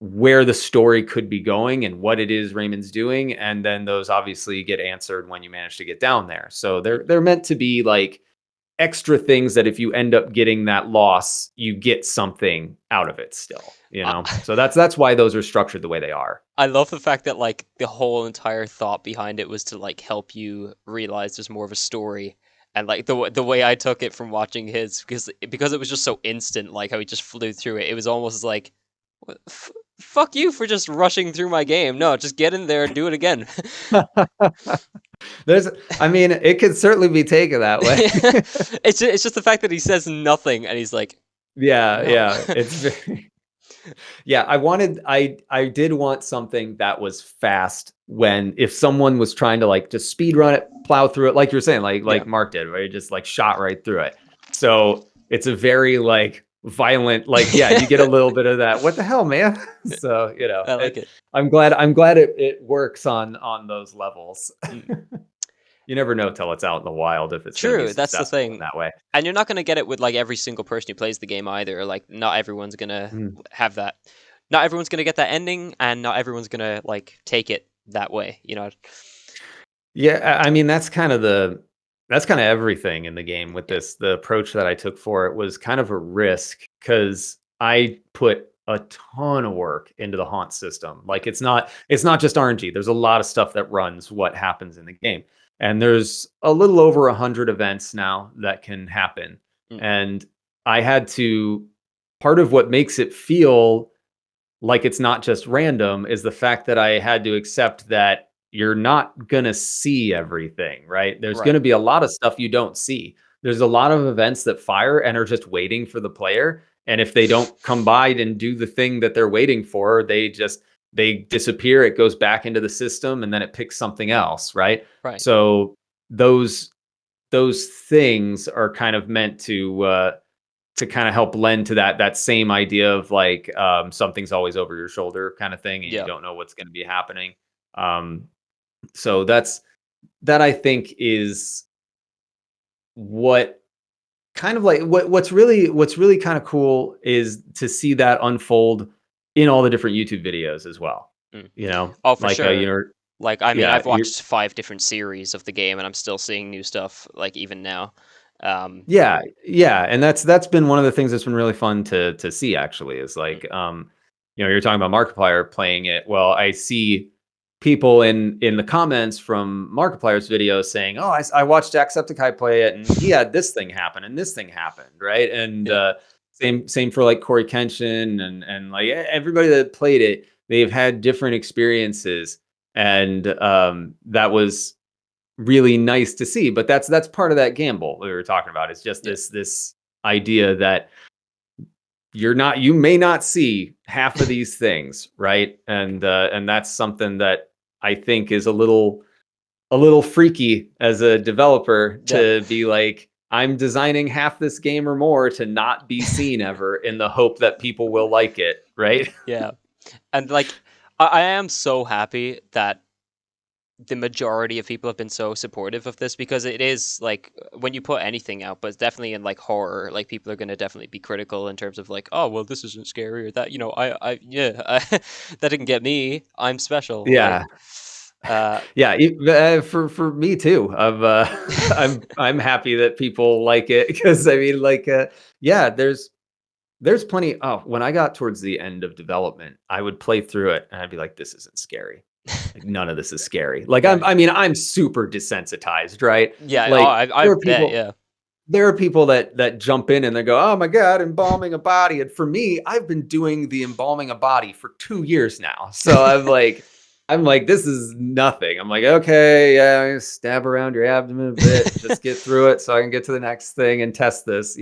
[SPEAKER 1] where the story could be going and what it is Raymond's doing, and then those obviously get answered when you manage to get down there. So they're meant to be like extra things that if you end up getting that loss, you get something out of it still, you
[SPEAKER 2] I,
[SPEAKER 1] know? So that's why those are structured the way they are.
[SPEAKER 2] I love the fact that like the whole entire thought behind it was to like help you realize there's more of a story. And like the way I took it from watching his, because it was just so instant, like how he just flew through it. It was almost like, "What- fuck you for just rushing through my game. No, just get in there and do it again."
[SPEAKER 1] There's I mean, it could certainly be taken that way.
[SPEAKER 2] It's just the fact that he says nothing and he's like,
[SPEAKER 1] Yeah,
[SPEAKER 2] no.
[SPEAKER 1] yeah. It's very Yeah, I did want something that was fast when if someone was trying to like just speed run it, plow through it, like you're saying, like
[SPEAKER 2] Yeah.
[SPEAKER 1] Mark did, where he just like shot right through it. So it's a very like violent, like, yeah, you get a little bit of that. What the hell, man? So,
[SPEAKER 2] I like it.
[SPEAKER 1] I'm glad it works on those levels.
[SPEAKER 2] Mm.
[SPEAKER 1] You never know till it's out in the wild if it's gonna be
[SPEAKER 2] True, that's the
[SPEAKER 1] successful in
[SPEAKER 2] thing.
[SPEAKER 1] that way.
[SPEAKER 2] And you're not gonna get it with like every single person who plays the game either. Like not everyone's gonna
[SPEAKER 1] Mm.
[SPEAKER 2] have that. Not everyone's gonna get that ending, and not everyone's gonna like take it that way. You know?
[SPEAKER 1] Yeah, I mean, that's kind of everything in the game with
[SPEAKER 2] Yeah.
[SPEAKER 1] this. The approach that I took for it was kind of a risk because I put a ton of work into the haunt system. Like it's not just RNG. There's a lot of stuff that runs what happens in the game. And there's a little over 100 events now that can happen.
[SPEAKER 2] Mm.
[SPEAKER 1] And I had to, part of what makes it feel like it's not just random is the fact that I had to accept that you're not going to see everything, right? There's going
[SPEAKER 2] Right.
[SPEAKER 1] to be a lot of stuff you don't see. There's a lot of events that fire and are just waiting for the player. And if they don't come by and do the thing that they're waiting for, they disappear. It goes back into the system and then it picks something else, right?
[SPEAKER 2] Right.
[SPEAKER 1] So those those things are kind of meant to kind of help lend to that same idea of like something's always over your shoulder kind of thing, and you
[SPEAKER 2] Yeah.
[SPEAKER 1] don't know what's going to be happening. Um, so that I think is what kind of like what's really kind of cool is to see that unfold in all the different YouTube videos as well.
[SPEAKER 2] Mm.
[SPEAKER 1] You know,
[SPEAKER 2] Oh, for
[SPEAKER 1] like
[SPEAKER 2] sure. Like, I mean,
[SPEAKER 1] yeah,
[SPEAKER 2] I've watched 5 different series of the game, and I'm still seeing new stuff, like, even now. Um,
[SPEAKER 1] yeah, yeah, and that's been one of the things that's been really fun to see actually is
[SPEAKER 2] mm,
[SPEAKER 1] like you're talking about Markiplier playing it. Well, I see people in the comments from Markiplier's videos saying, "Oh, I watched Jacksepticeye play it, and he had this thing happen, and this thing happened, right?" And
[SPEAKER 2] yeah.
[SPEAKER 1] same for like Corey Kenshin and like everybody that played it, they've had different experiences, and that was really nice to see. But that's part of that gamble we were talking about. It's just
[SPEAKER 2] Yeah.
[SPEAKER 1] this idea that you may not see half of these things, right? And that's something that I think is a little freaky as a developer
[SPEAKER 2] Yeah.
[SPEAKER 1] to be like, I'm designing half this game or more to not be seen ever in the hope that people will like it, right?
[SPEAKER 2] Yeah. And, like, I am so happy that the majority of people have been so supportive of this because it is like when you put anything out, but it's definitely in like horror, like people are going to definitely be critical in terms of like, oh, well, this isn't scary or that, yeah, that didn't get me. I'm special. Like,
[SPEAKER 1] Yeah.
[SPEAKER 2] uh,
[SPEAKER 1] Yeah, for me too. I'm happy that people like it because I mean, like, yeah, there's plenty. Oh, when I got towards the end of development, I would play through it and I'd be like, this isn't scary. Like, none of this is scary. Like,
[SPEAKER 2] right.
[SPEAKER 1] I mean, I'm super desensitized, right?
[SPEAKER 2] Yeah. Oh,
[SPEAKER 1] Like,
[SPEAKER 2] I bet. Yeah.
[SPEAKER 1] there are people that jump in and they go, "Oh my god, embalming a body." And for me, I've been doing the embalming a body for 2 years now. So I'm like, this is nothing. I'm like, okay, yeah, stab around your abdomen a bit, just get through it so I can get to the next thing and test this.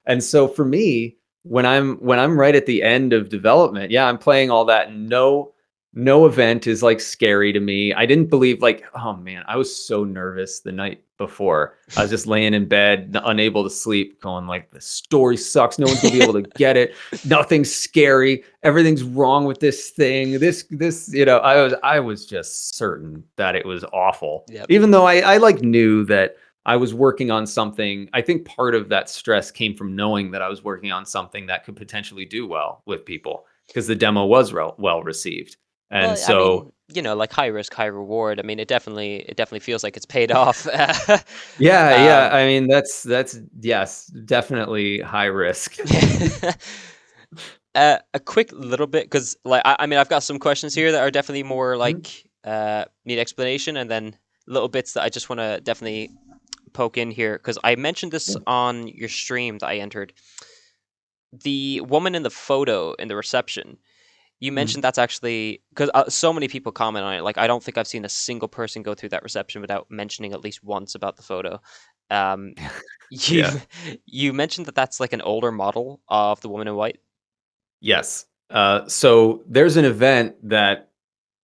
[SPEAKER 1] And so for me, when I'm right at the end of development, yeah, I'm playing all that. And no event is like scary to me. I didn't believe like, oh man, I was so nervous the night before. I was just laying in bed, unable to sleep, going like, the story sucks. No one's gonna be able to get it. Nothing's scary. Everything's wrong with this thing. I was just certain that it was awful.
[SPEAKER 2] Yep.
[SPEAKER 1] Even though I like knew that I was working on something. I think part of that stress came from knowing that I was working on something that could potentially do well with people because the demo was well received. And
[SPEAKER 2] Well, I
[SPEAKER 1] so,
[SPEAKER 2] mean, like high risk, high reward. I mean, it definitely feels like it's paid off.
[SPEAKER 1] yeah, yeah.
[SPEAKER 2] um,
[SPEAKER 1] I mean, that's yes, definitely high risk.
[SPEAKER 2] a quick little bit, because like I mean, I've got some questions here that are definitely more
[SPEAKER 1] Mhm.
[SPEAKER 2] like need explanation, and then little bits that I just want to definitely poke in here because I mentioned this
[SPEAKER 1] Yeah.
[SPEAKER 2] on your stream that I entered. The woman in the photo in the reception. You
[SPEAKER 1] Mhm.
[SPEAKER 2] mentioned that's actually because so many people comment on it. Like, I don't think I've seen a single person go through that reception without mentioning at least once about the photo. Um, you
[SPEAKER 1] Yeah.
[SPEAKER 2] you mentioned that that's like an older model of the woman in white.
[SPEAKER 1] Yes. So there's an event that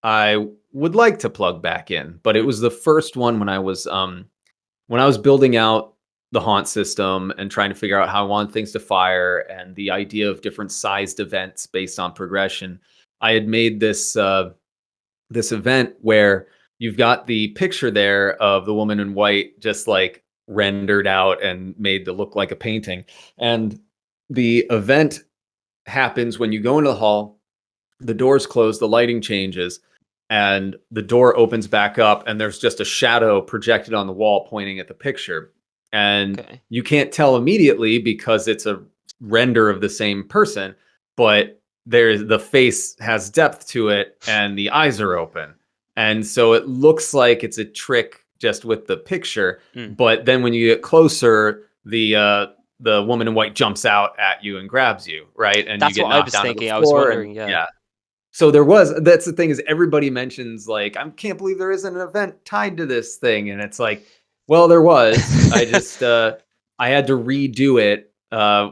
[SPEAKER 1] I would like to plug back in, but it
[SPEAKER 2] Mm,
[SPEAKER 1] was the first one when I was building out the haunt system and trying to figure out how I want things to fire and the idea of different sized events based on progression. I had made this event where you've got the picture there of the woman in white just like rendered out and made to look like a painting. And the event happens when you go into the hall, the doors close, the lighting changes, and the door opens back up, and there's just a shadow projected on the wall pointing at the picture. And
[SPEAKER 2] okay.
[SPEAKER 1] you can't tell immediately because it's a render of the same person, but the face has depth to it and the eyes are open. And so it looks like it's a trick just with the picture,
[SPEAKER 2] Mm.
[SPEAKER 1] but then when you get closer, the woman in white jumps out at you and grabs you, right? And you
[SPEAKER 2] That's
[SPEAKER 1] get
[SPEAKER 2] what I
[SPEAKER 1] knocked
[SPEAKER 2] was
[SPEAKER 1] down to the
[SPEAKER 2] thinking. I was
[SPEAKER 1] floor, and
[SPEAKER 2] wondering. Yeah.
[SPEAKER 1] yeah. so there was, that's the thing, is everybody mentions like, I can't believe there isn't an event tied to this thing. And it's like, well, there was. I just I had to redo it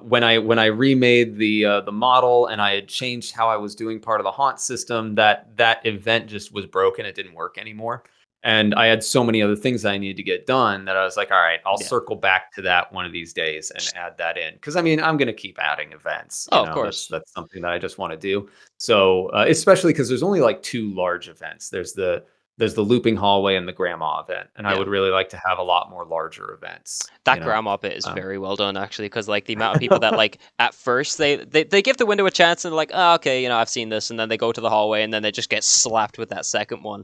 [SPEAKER 1] when I remade the model, and I had changed how I was doing part of the haunt system. That event just was broken. It didn't work anymore. And I had so many other things I needed to get done that I was like, all right, I'll
[SPEAKER 2] Yeah.
[SPEAKER 1] circle back to that one of these days and add that in. Because I mean, I'm going to keep adding events.
[SPEAKER 2] Oh, of
[SPEAKER 1] That's
[SPEAKER 2] course.
[SPEAKER 1] something that I just want to do. So especially because there's only like two large events. There's the looping hallway and the grandma event, and I
[SPEAKER 2] Yeah.
[SPEAKER 1] would really like to have a lot more larger events.
[SPEAKER 2] That grandma bit is
[SPEAKER 1] Um,
[SPEAKER 2] very well done, actually, because like the amount of people that like at first they give the window a chance and they're like, oh, okay, I've seen this, and then they go to the hallway and then they just get slapped with that second one.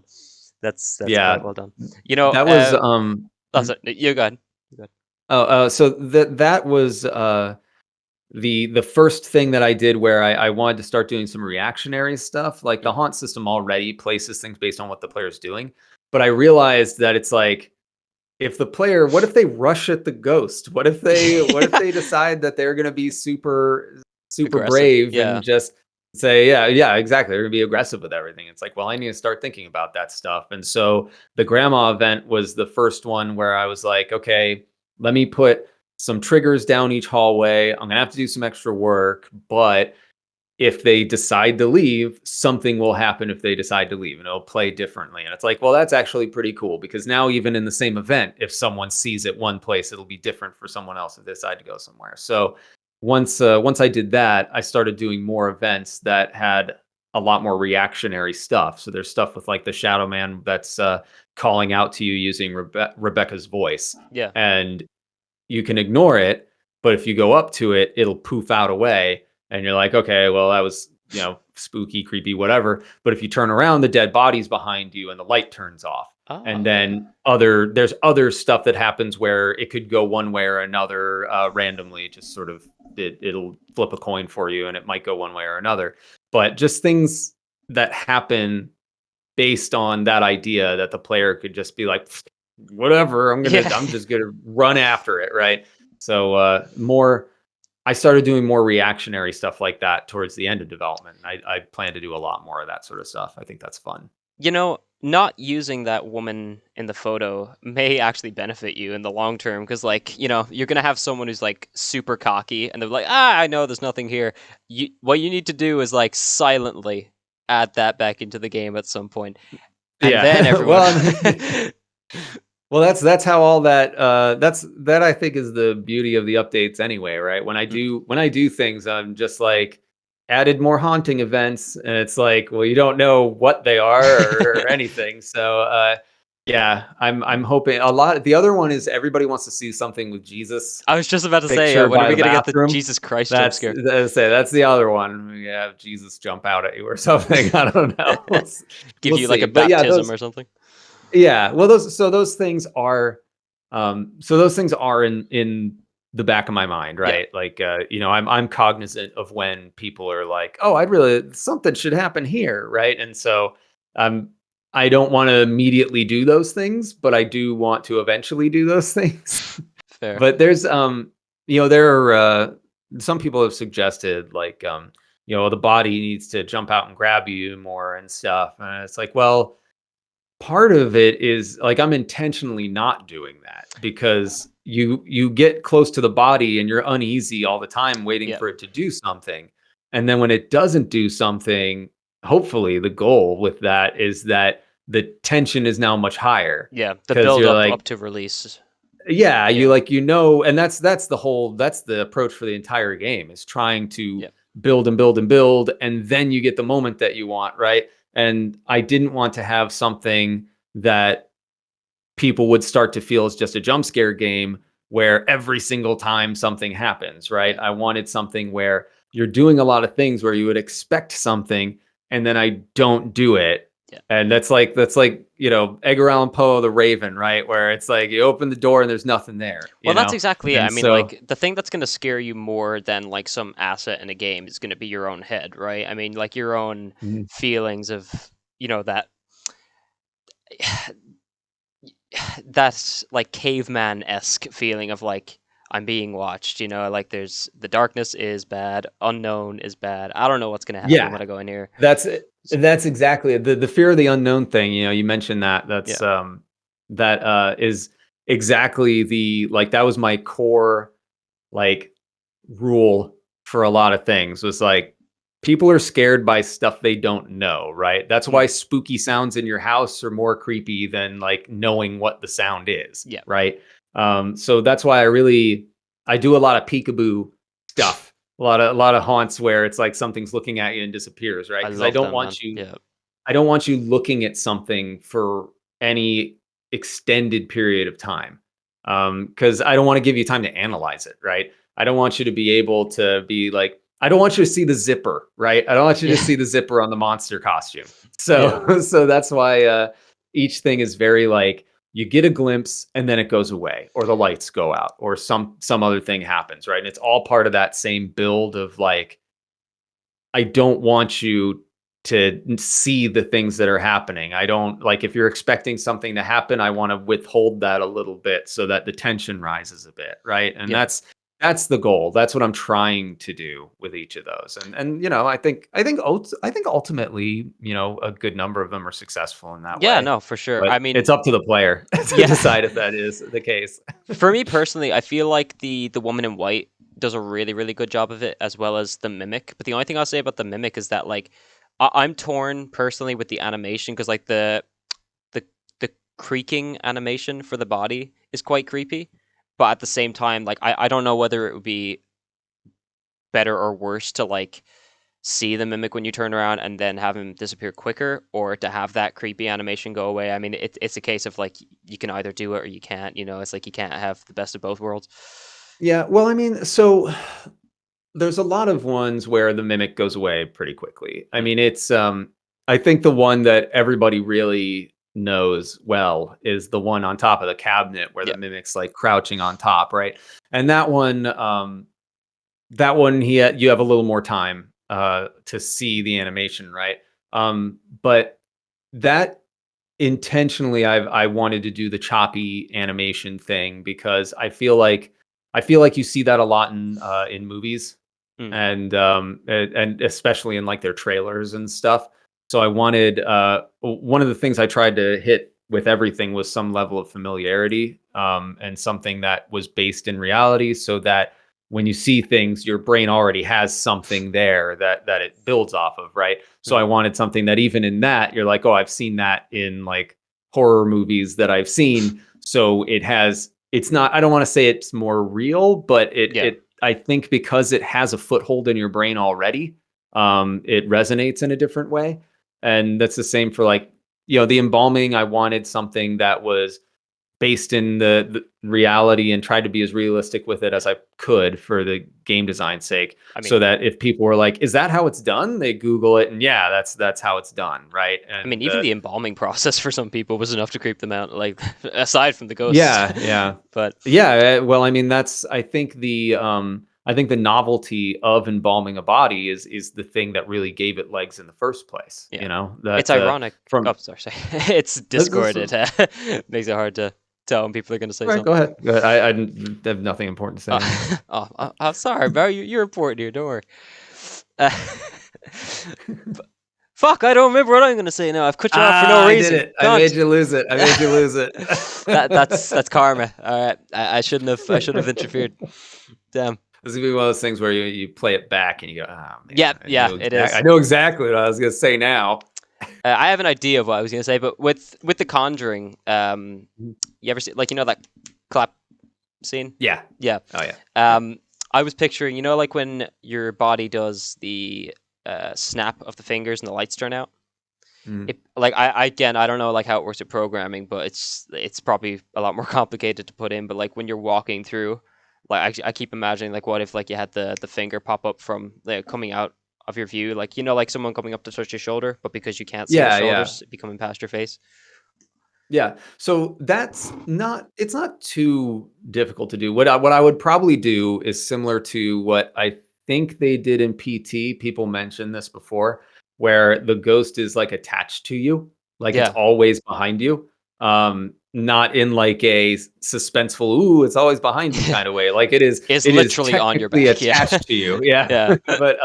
[SPEAKER 2] That's
[SPEAKER 1] yeah,
[SPEAKER 2] quite well done.
[SPEAKER 1] that was
[SPEAKER 2] That's it. You go ahead. You go ahead.
[SPEAKER 1] so that was the first thing that I did where I wanted to start doing some reactionary stuff. Like the
[SPEAKER 2] Mm.
[SPEAKER 1] haunt system already places things based on what the player's doing, but I realized that it's like, if the player, what if they rush at the ghost? What if they decide that they're going to be super
[SPEAKER 2] Aggressive.
[SPEAKER 1] brave and
[SPEAKER 2] Yeah.
[SPEAKER 1] just say, yeah, exactly, they're going to be aggressive with everything. It's like, well, I need to start thinking about that stuff. And so the grandma event was the first one where I was like, okay, let me put some triggers down each hallway. I'm going to have to do some extra work, but if they decide to leave, something will happen if they decide to leave, and it'll play differently. And it's like, well, that's actually pretty cool, because now even in the same event, if someone sees it one place, it'll be different for someone else if they decide to go somewhere. So once I did that, I started doing more events that had a lot more reactionary stuff. So there's stuff with like the Shadow Man that's calling out to you using Rebecca's voice,
[SPEAKER 2] Yeah.
[SPEAKER 1] and you can ignore it, but if you go up to it, it'll poof out away, and you're like, okay, well, that was, spooky, creepy, whatever. But if you turn around, the dead body's behind you and the light turns off. And
[SPEAKER 2] Oh.
[SPEAKER 1] then there's other stuff that happens where it could go one way or another, randomly, just sort of, it'll flip a coin for you and it might go one way or another. But just things that happen based on that idea that the player could just be like, whatever,
[SPEAKER 2] Yeah.
[SPEAKER 1] I'm just gonna run after it, right? So more, I started doing more reactionary stuff like that towards the end of development. I plan to do a lot more of that sort of stuff. I think that's fun.
[SPEAKER 2] Not using that woman in the photo may actually benefit you in the long term because, like, you're gonna have someone who's like super cocky and they're like, I know there's nothing here. What you need to do is like silently add that back into the game at some point, and then
[SPEAKER 1] Yeah.
[SPEAKER 2] everyone.
[SPEAKER 1] Well, that's how all that that I think is the beauty of the updates anyway, right?
[SPEAKER 2] Mhm.
[SPEAKER 1] When I do things, I'm just like, added more haunting events, and it's like, well, you don't know what they are, or anything. So yeah, I'm hoping a lot. The other one is everybody wants to see something with Jesus
[SPEAKER 2] I was just about to say,
[SPEAKER 1] picture
[SPEAKER 2] when are
[SPEAKER 1] by
[SPEAKER 2] we
[SPEAKER 1] the
[SPEAKER 2] gonna get the
[SPEAKER 1] bathroom.
[SPEAKER 2] Jesus Christ jump
[SPEAKER 1] That's
[SPEAKER 2] scare?
[SPEAKER 1] that's the other one. We have Jesus jump out at you or something. I don't know.
[SPEAKER 2] Give
[SPEAKER 1] We'll
[SPEAKER 2] you like
[SPEAKER 1] see.
[SPEAKER 2] a
[SPEAKER 1] But yeah,
[SPEAKER 2] baptism
[SPEAKER 1] those,
[SPEAKER 2] or something.
[SPEAKER 1] yeah, well, those things are, those things are in the back of my mind,
[SPEAKER 2] Yeah.
[SPEAKER 1] right? Like, I'm cognizant of when people are like, oh, I'd really, something should happen here, right? And so, um, I don't want to immediately do those things, but I do want to eventually do those things.
[SPEAKER 2] Fair.
[SPEAKER 1] But there's, there are, some people have suggested like, the body needs to jump out and grab you more and stuff, and it's like, well, part of it is like, I'm intentionally not doing that because you get close to the body and you're uneasy all the time waiting
[SPEAKER 2] Yeah.
[SPEAKER 1] for it to do something. And then when it doesn't do something, hopefully the goal with that is that the tension is now much higher,
[SPEAKER 2] Yeah. The
[SPEAKER 1] because
[SPEAKER 2] build
[SPEAKER 1] you're
[SPEAKER 2] up
[SPEAKER 1] like,
[SPEAKER 2] to release.
[SPEAKER 1] yeah, you
[SPEAKER 2] Yeah.
[SPEAKER 1] like, and that's the approach for the entire game, is trying to
[SPEAKER 2] Yeah.
[SPEAKER 1] build and build and build, and then you get the moment that you want, right? And I didn't want to have something that people would start to feel is just a jump scare game where every single time something happens, right?
[SPEAKER 2] Yeah.
[SPEAKER 1] I wanted something where you're doing a lot of things where you would expect something, and then I don't do it.
[SPEAKER 2] Yeah.
[SPEAKER 1] And that's like, Edgar Allan Poe, The Raven, right? Where it's like you open the door and there's nothing there,
[SPEAKER 2] Well, that's exactly it. I
[SPEAKER 1] And
[SPEAKER 2] mean,
[SPEAKER 1] so,
[SPEAKER 2] like, the thing that's going to scare you more than like some asset in a game is going to be your own head, right? I mean, like your own
[SPEAKER 1] mhm.
[SPEAKER 2] feelings of, that that's like caveman-esque feeling of like, I'm being watched. You know, like there's the darkness is bad, unknown is bad. I don't know what's gonna happen
[SPEAKER 1] Yeah,
[SPEAKER 2] when I go in here.
[SPEAKER 1] that's it. That's exactly it. The fear of the unknown thing. You know, you mentioned that.
[SPEAKER 2] Yeah.
[SPEAKER 1] That is exactly the like that was my core like rule for a lot of things was like people are scared by stuff they don't know, right? That's why
[SPEAKER 2] Mm,
[SPEAKER 1] spooky sounds in your house are more creepy than like knowing what the sound is,
[SPEAKER 2] yeah.
[SPEAKER 1] right? So that's why I do a lot of peekaboo stuff, a lot of haunts where it's like something's looking at you and disappears, right?
[SPEAKER 2] I
[SPEAKER 1] Because I
[SPEAKER 2] love
[SPEAKER 1] don't
[SPEAKER 2] them, man.
[SPEAKER 1] want you
[SPEAKER 2] Yeah.
[SPEAKER 1] I don't want you looking at something for any extended period of time. Because I don't want to give you time to analyze it, right? I don't want you to be able to be like, I don't want you to see the zipper, right? I don't want you to
[SPEAKER 2] Yeah.
[SPEAKER 1] see the zipper on the monster costume.
[SPEAKER 2] Yeah.
[SPEAKER 1] So, so that's why each thing is very like you get a glimpse and then it goes away, or the lights go out, or some other thing happens, right? And it's all part of that same build of like I don't want you to see the things that are happening. I don't like if you're expecting something to happen, I want to withhold that a little bit so that the tension rises a bit, right? And
[SPEAKER 2] Yeah.
[SPEAKER 1] that's the goal. That's what I'm trying to do with each of those. And you know, I think ultimately, you know, a good number of them are successful in that
[SPEAKER 2] Yeah,
[SPEAKER 1] way.
[SPEAKER 2] no, for sure.
[SPEAKER 1] But
[SPEAKER 2] I mean,
[SPEAKER 1] it's up to the player to
[SPEAKER 2] yeah.
[SPEAKER 1] decide if that is the case.
[SPEAKER 2] For me personally, I feel like the woman in white does a really really good job of it, as well as the mimic. But the only thing I'll say about the mimic is that like I'm torn personally with the animation because like the the creaking animation for the body is quite creepy. But at the same time, like I don't know whether it would be better or worse to like see the mimic when you turn around and then have him disappear quicker, or to have that creepy animation go away. I mean, it's a case of like you can either do it or you can't. You know, it's like you can't have the best of both worlds.
[SPEAKER 1] Yeah, well, I mean, so there's a lot of ones where the mimic goes away pretty quickly. I
[SPEAKER 2] Mm,
[SPEAKER 1] mean, it's I think the one that everybody really knows well is the one on top of the cabinet where the
[SPEAKER 2] yeah.
[SPEAKER 1] mimic's like crouching on top, right? And that one you have a little more time to see the animation, right? But that intentionally I wanted to do the choppy animation thing because I feel like you see that a lot in movies
[SPEAKER 2] Mm,
[SPEAKER 1] and especially in like their trailers and stuff. So I wanted one of the things I tried to hit with everything was some level of familiarity and something that was based in reality so that when you see things your brain already has something there that it builds off of, right? So I
[SPEAKER 2] mm,
[SPEAKER 1] wanted something that even in that you're like, oh, I've seen that in like horror movies that I've seen. So it's not, I don't want to say it's more real, but
[SPEAKER 2] yeah.
[SPEAKER 1] I think because it has a foothold in your brain already, it resonates in a different way. And that's the same for like, you know, the embalming. I wanted something that was based in the reality and tried to be as realistic with it as I could for the game design's sake,
[SPEAKER 2] I
[SPEAKER 1] so
[SPEAKER 2] mean,
[SPEAKER 1] that if people were like, "Is that how it's done?" They Google it, and yeah, that's how it's done, right? And
[SPEAKER 2] even the embalming process for some people was enough to creep them out. Like aside from the ghosts,
[SPEAKER 1] yeah, yeah,
[SPEAKER 2] but
[SPEAKER 1] yeah. Well, I mean, that's I think the novelty of embalming a body is the thing that really gave it legs in the first place.
[SPEAKER 2] yeah,
[SPEAKER 1] You know
[SPEAKER 2] it's
[SPEAKER 1] that
[SPEAKER 2] ironic. Oh,
[SPEAKER 1] from
[SPEAKER 2] sorry. It's
[SPEAKER 1] this
[SPEAKER 2] Discord. It makes it hard to tell when people are going to say
[SPEAKER 1] all right, go
[SPEAKER 2] something.
[SPEAKER 1] ahead. Go ahead. Have nothing important to say anyway.
[SPEAKER 2] I'm sorry, bro. You're important here. Don't worry. Uh, fuck, I don't remember what I'm going to say now. I've cut you off for no
[SPEAKER 1] Ah, I did
[SPEAKER 2] reason.
[SPEAKER 1] it. I made
[SPEAKER 2] Cunt.
[SPEAKER 1] you lose it. I made you lose it.
[SPEAKER 2] That's karma. All right, I shouldn't have interfered. Damn.
[SPEAKER 1] This is gonna be one of those things where you play it back and you go, oh
[SPEAKER 2] Yeah,
[SPEAKER 1] man,
[SPEAKER 2] yeah, it
[SPEAKER 1] I
[SPEAKER 2] is.
[SPEAKER 1] know exactly what I was gonna say now.
[SPEAKER 2] I have an idea of what I was going to say, but with the Conjuring, you ever see like that clap scene?
[SPEAKER 1] Yeah.
[SPEAKER 2] Yeah.
[SPEAKER 1] Oh yeah. Yeah.
[SPEAKER 2] Um, I was picturing, like when your body does the snap of the fingers and the lights turn out.
[SPEAKER 1] Mm.
[SPEAKER 2] It like I again I don't know like how it works with programming, but it's probably a lot more complicated to put in. But like when you're walking through, like I keep imagining like what if like you had the finger pop up from like coming out of your view, like like someone coming up to touch your shoulder, but because you can't see their
[SPEAKER 1] Yeah. Yeah.
[SPEAKER 2] shoulders, it be coming past your face.
[SPEAKER 1] Yeah. So that's not it's not too difficult to do. What I would probably do is similar to what I think they did in PT. People mentioned this before, where the ghost is like attached to you, like it's
[SPEAKER 2] Yeah.
[SPEAKER 1] always behind you. not in like a suspenseful, ooh, it's always behind you kind of way. Like it
[SPEAKER 2] Is
[SPEAKER 1] is
[SPEAKER 2] literally on your
[SPEAKER 1] technically
[SPEAKER 2] back. Yeah.
[SPEAKER 1] attached to you. Yeah.
[SPEAKER 2] Yeah.
[SPEAKER 1] But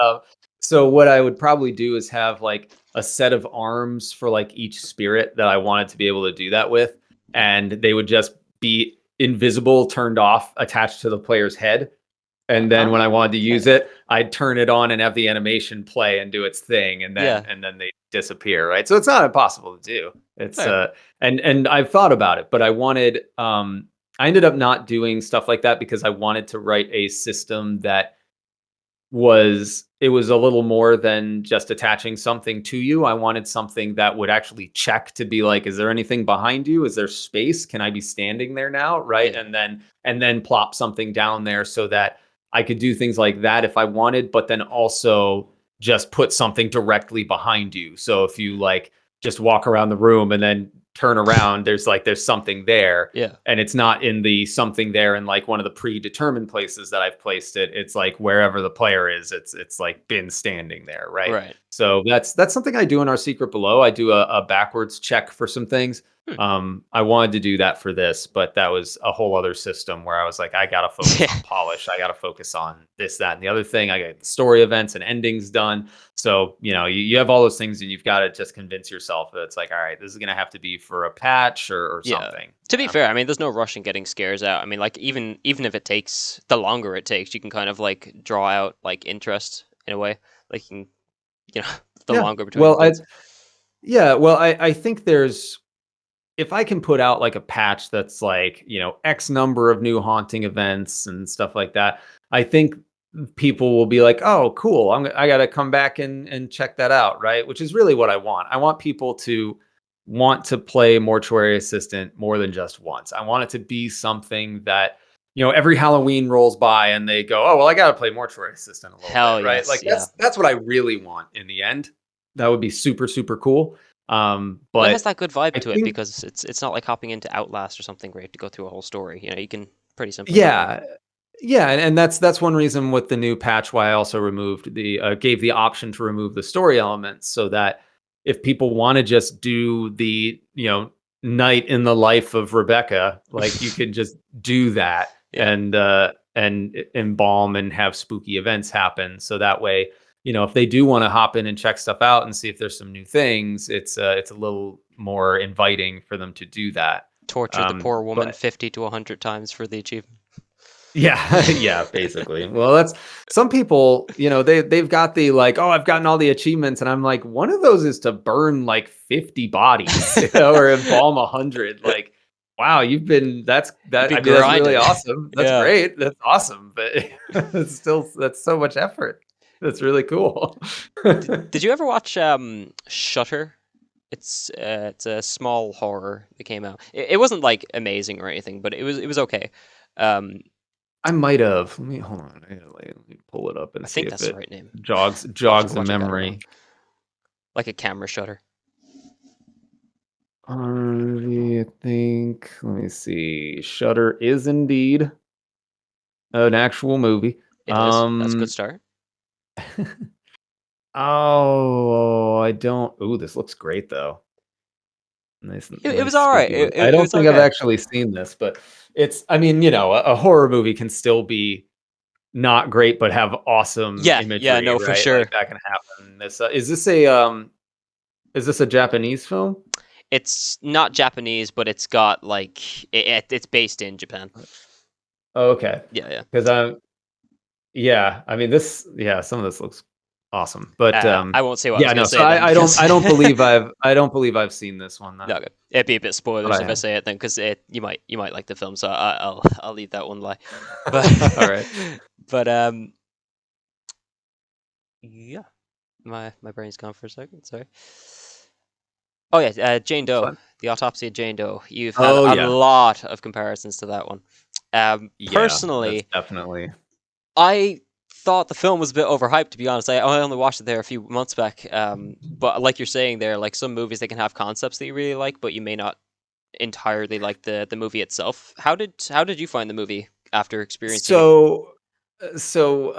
[SPEAKER 1] so what I would probably do is have like a set of arms for like each spirit that I wanted to be able to do that with. And they would just be invisible, turned off, attached to the player's head. And then when I wanted to use
[SPEAKER 2] Okay.
[SPEAKER 1] it, I'd turn it on and have the animation play and do its thing, and
[SPEAKER 2] Yeah.
[SPEAKER 1] then they disappear, right? So it's not impossible to do. It's
[SPEAKER 2] Fair.
[SPEAKER 1] and I've thought about it, but I ended up not doing stuff like that because I wanted to write a system that was a little more than just attaching something to you. I wanted something that would actually check to be like, is there anything behind you? Is there space? Can I be standing there now? Right.
[SPEAKER 2] Yeah.
[SPEAKER 1] And then plop something down there so that I could do things like that if I wanted, but then also just put something directly behind you. So if you like just walk around the room and then turn around, there's something there,
[SPEAKER 2] Yeah.
[SPEAKER 1] and it's not in the something there in like one of the predetermined places that I've placed it. It's like wherever the player is, it's like been standing there, right?
[SPEAKER 2] Right.
[SPEAKER 1] So that's something I do in our secret below. I do a backwards check for some things.
[SPEAKER 2] Hmm.
[SPEAKER 1] I wanted to do that for this, but that was a whole other system where I was like, I gotta focus
[SPEAKER 2] Yeah.
[SPEAKER 1] on polish. I gotta focus on this, that, and the other thing. I got the story events and endings done. So, you have all those things and you've got to just convince yourself that it's like, all right, this is going to have to be for a patch or
[SPEAKER 2] Yeah.
[SPEAKER 1] something.
[SPEAKER 2] To be fair, I mean, there's no rush in getting scares out. I mean, like even if it takes the longer it takes, you can kind of like draw out like interest in a way. Like you can, you know, the
[SPEAKER 1] Yeah.
[SPEAKER 2] longer between the
[SPEAKER 1] Well,
[SPEAKER 2] bits.
[SPEAKER 1] I think if I can put out like a patch that's like, X number of new haunting events and stuff like that, I think people will be like, oh, cool. I got to come back and check that out. Right. Which is really what I want. I want people to want to play Mortuary Assistant more than just once. I want it to be something that, every Halloween rolls by and they go, oh, well, I got to play Mortuary Assistant a little bit.
[SPEAKER 2] Hell
[SPEAKER 1] Right.
[SPEAKER 2] yes,
[SPEAKER 1] Like
[SPEAKER 2] yeah.
[SPEAKER 1] that's what I really want in the end. That would be super, super cool.
[SPEAKER 2] Well, it has
[SPEAKER 1] But
[SPEAKER 2] that good vibe
[SPEAKER 1] I
[SPEAKER 2] to it
[SPEAKER 1] think,
[SPEAKER 2] because it's not like hopping into Outlast or something where you have to go through a whole story. You know, you can pretty simply hop in.
[SPEAKER 1] yeah, yeah, and that's one reason with the new patch why I also removed gave the option to remove the story elements so that if people want to just do the night in the life of Rebecca, like you could just do that
[SPEAKER 2] Yeah.
[SPEAKER 1] and embalm and have spooky events happen. So that way, if they do want to hop in and check stuff out and see if there's some new things, it's a little more inviting for them to do that.
[SPEAKER 2] Torture the poor woman
[SPEAKER 1] But
[SPEAKER 2] 50 to 100 times for the achievement.
[SPEAKER 1] yeah, yeah, basically. Well, that's some people, they've got the like, oh, I've gotten all the achievements, and I'm like, one of those is to burn like 50 bodies, or embalm 100. Like, wow,
[SPEAKER 2] You'd be
[SPEAKER 1] I mean, that's really
[SPEAKER 2] grinding.
[SPEAKER 1] awesome. That's
[SPEAKER 2] Yeah.
[SPEAKER 1] great. That's awesome, but that's so much effort. That's really cool.
[SPEAKER 2] Did you ever watch Shutter? It's a small horror that came out. It wasn't like amazing or anything, but it was okay. Um,
[SPEAKER 1] I might have. Let me hold on. Let me pull it up
[SPEAKER 2] I
[SPEAKER 1] and see
[SPEAKER 2] think
[SPEAKER 1] if
[SPEAKER 2] that's the
[SPEAKER 1] it
[SPEAKER 2] right name.
[SPEAKER 1] jogs a
[SPEAKER 2] Watch it better now.
[SPEAKER 1] memory.
[SPEAKER 2] Like a camera shutter.
[SPEAKER 1] I think, let me see. Shutter is indeed an actual movie.
[SPEAKER 2] It is. That's a good start.
[SPEAKER 1] Oh, I don't. Ooh, this looks great though. Nice,
[SPEAKER 2] It was
[SPEAKER 1] nice
[SPEAKER 2] all right.
[SPEAKER 1] spooky look. I
[SPEAKER 2] It
[SPEAKER 1] don't
[SPEAKER 2] was
[SPEAKER 1] think I've
[SPEAKER 2] okay.
[SPEAKER 1] actually seen this, but I mean, a horror movie can still be not great, but have awesome
[SPEAKER 2] Yeah, yeah,
[SPEAKER 1] imagery,
[SPEAKER 2] no, for
[SPEAKER 1] right? Like
[SPEAKER 2] sure.
[SPEAKER 1] that can happen. Is this a Japanese film?
[SPEAKER 2] It's not Japanese, but it's got like it's based in Japan.
[SPEAKER 1] Oh, okay.
[SPEAKER 2] Yeah, yeah.
[SPEAKER 1] Because yeah, I mean yeah, some of this looks awesome. But
[SPEAKER 2] I won't say what I was
[SPEAKER 1] yeah,
[SPEAKER 2] gonna
[SPEAKER 1] no. So
[SPEAKER 2] say then because
[SPEAKER 1] I don't believe I've seen this one.
[SPEAKER 2] no, okay. It'd be a bit
[SPEAKER 1] But
[SPEAKER 2] spoilers
[SPEAKER 1] I
[SPEAKER 2] if I
[SPEAKER 1] have.
[SPEAKER 2] say it then because you might like the film, so I'll leave that one lie. But
[SPEAKER 1] All right.
[SPEAKER 2] but yeah, my brain's gone for a second. Sorry. Oh yeah, Jane
[SPEAKER 1] It's
[SPEAKER 2] Doe,
[SPEAKER 1] fun.
[SPEAKER 2] the autopsy of Jane Doe. You've had
[SPEAKER 1] Oh
[SPEAKER 2] a
[SPEAKER 1] yeah.
[SPEAKER 2] lot of comparisons to that one.
[SPEAKER 1] Yeah, that's
[SPEAKER 2] Personally,
[SPEAKER 1] definitely.
[SPEAKER 2] I thought the film was a bit overhyped, to be honest. I only watched it there a few months back. But like you're saying there, like some movies they can have concepts that you really like, but you may not entirely like the movie itself. How did you find the movie after experiencing it?
[SPEAKER 1] So so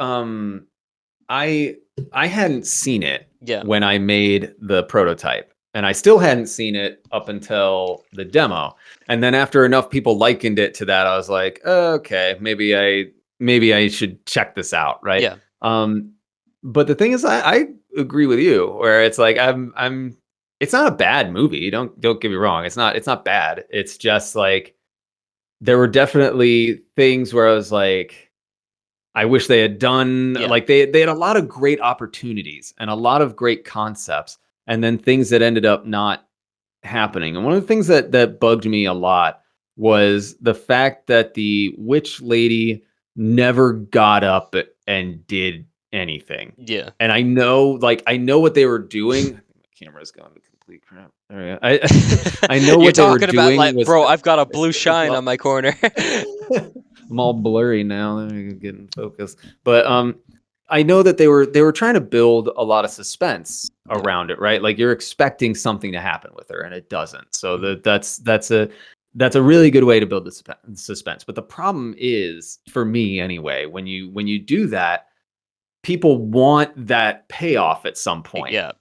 [SPEAKER 1] I hadn't seen it
[SPEAKER 2] Yeah.
[SPEAKER 1] when I made the prototype. and I still hadn't seen it up until the demo. And then after enough people likened it to that, I was like, okay, maybe I should check this out, right?
[SPEAKER 2] Yeah.
[SPEAKER 1] But the thing is, I agree with you, where it's like I'm. It's not a bad movie. Don't get me wrong. It's not bad. It's just like there were definitely things where I was like, I wish they had done
[SPEAKER 2] Yeah.
[SPEAKER 1] like they had a lot of great opportunities and a lot of great concepts, and then things that ended up not happening. And one of the things that bugged me a lot was the fact that the witch lady never got up and did anything.
[SPEAKER 2] Yeah.
[SPEAKER 1] And I know what they were doing. I think my camera's gone to complete crap. There we go. I know
[SPEAKER 2] You're
[SPEAKER 1] what they were
[SPEAKER 2] talking about
[SPEAKER 1] doing
[SPEAKER 2] like,
[SPEAKER 1] was
[SPEAKER 2] bro, I've got a blue shine on my corner.
[SPEAKER 1] I'm all blurry now. Let me get in focus. But I know that they were trying to build a lot of suspense
[SPEAKER 2] Yeah.
[SPEAKER 1] around it, right? Like you're expecting something to happen with her, and it doesn't. So
[SPEAKER 2] Mhm.
[SPEAKER 1] that's a really good way to build the suspense. But the problem is, for me anyway, when you do that, people want that payoff at some point,
[SPEAKER 2] Yeah.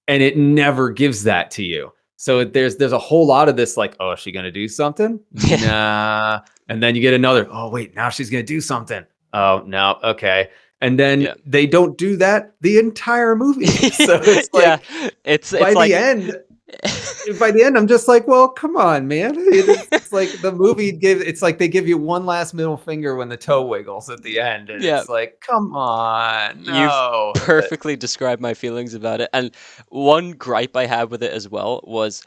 [SPEAKER 1] and it never gives that to you. So there's a whole lot of this like, oh, is she gonna do something?
[SPEAKER 2] Yeah.
[SPEAKER 1] Nah. And then you get another, oh wait, now she's gonna do something. Oh no, okay. And then
[SPEAKER 2] Yeah.
[SPEAKER 1] they don't do that the entire movie. So it's
[SPEAKER 2] Yeah.
[SPEAKER 1] like
[SPEAKER 2] It's
[SPEAKER 1] by the
[SPEAKER 2] like
[SPEAKER 1] end, I'm just like, well, come on, man. It's like the movie give it's like they give you one last middle finger when the toe wiggles at the end, and
[SPEAKER 2] yeah.
[SPEAKER 1] it's like, come on,
[SPEAKER 2] You've
[SPEAKER 1] no.
[SPEAKER 2] perfectly described my feelings about it. And one gripe I had with it as well was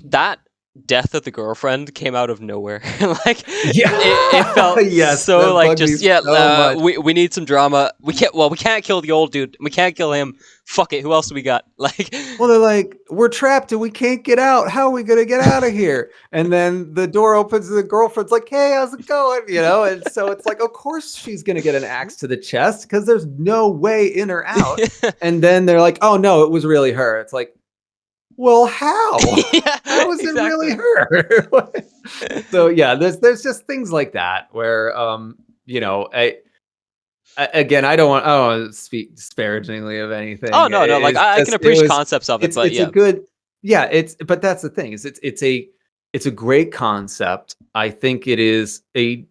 [SPEAKER 2] that death of the girlfriend came out of nowhere. Like it
[SPEAKER 1] Yeah,
[SPEAKER 2] felt
[SPEAKER 1] yes,
[SPEAKER 2] so
[SPEAKER 1] that
[SPEAKER 2] like
[SPEAKER 1] bugged me
[SPEAKER 2] just yeah.
[SPEAKER 1] so much.
[SPEAKER 2] We need some drama. We can't kill the old dude. We can't kill him. Fuck it. Who else do we got? Like
[SPEAKER 1] Well, they're like, we're trapped and we can't get out. How are we gonna get out of here? And then the door opens and the girlfriend's like, hey, how's it going? You know, and so it's like, of course she's gonna get an axe to the chest because there's no way in or out. And then they're like, oh no, it was really her. It's like, well, how?
[SPEAKER 2] yeah,
[SPEAKER 1] How is it really
[SPEAKER 2] exactly.
[SPEAKER 1] her? So yeah, there's just things like that where you know, again, I don't want to speak disparagingly of anything.
[SPEAKER 2] Oh no, no. Like
[SPEAKER 1] It's
[SPEAKER 2] I can
[SPEAKER 1] just it
[SPEAKER 2] appreciate
[SPEAKER 1] was
[SPEAKER 2] concepts of it, but
[SPEAKER 1] it's a
[SPEAKER 2] yeah,
[SPEAKER 1] good yeah, it's but that's the thing is it's a great concept. I think it is a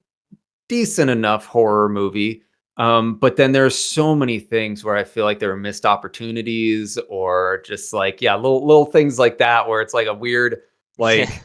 [SPEAKER 1] decent enough horror movie. But then there's so many things where I feel like there were missed opportunities or just like yeah, little things like that where it's like a weird
[SPEAKER 2] yeah,
[SPEAKER 1] like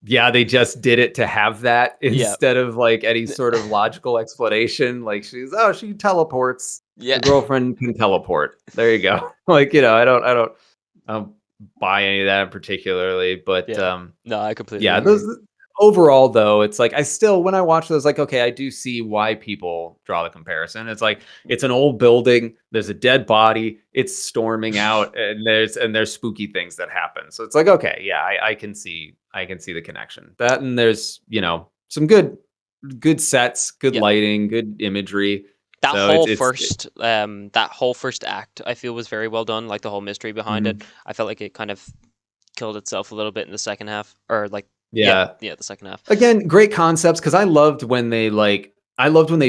[SPEAKER 1] yeah, they just did it to have that
[SPEAKER 2] yeah,
[SPEAKER 1] instead of like any sort of logical explanation. Like she teleports.
[SPEAKER 2] yeah,
[SPEAKER 1] The girlfriend can teleport. There you go. Like, you know, I don't buy any of that particularly, but
[SPEAKER 2] yeah. No, I completely
[SPEAKER 1] yeah,
[SPEAKER 2] agree.
[SPEAKER 1] those overall though, it's like I still when I watch those, like, okay, I do see why people draw the comparison. It's like it's an old building, there's a dead body, it's storming out, and there's spooky things that happen. So it's like, okay, yeah, I can see the connection. That and there's, you know, some good sets, good
[SPEAKER 2] Yeah.
[SPEAKER 1] lighting, good imagery.
[SPEAKER 2] That
[SPEAKER 1] So
[SPEAKER 2] whole first that whole first act I feel was very well done, like the whole mystery behind it.
[SPEAKER 1] Mhm.
[SPEAKER 2] I felt like it kind of killed itself a little bit in the second half, or like yeah,
[SPEAKER 1] Yeah.
[SPEAKER 2] yeah, the second half.
[SPEAKER 1] Again, great concepts because I loved when they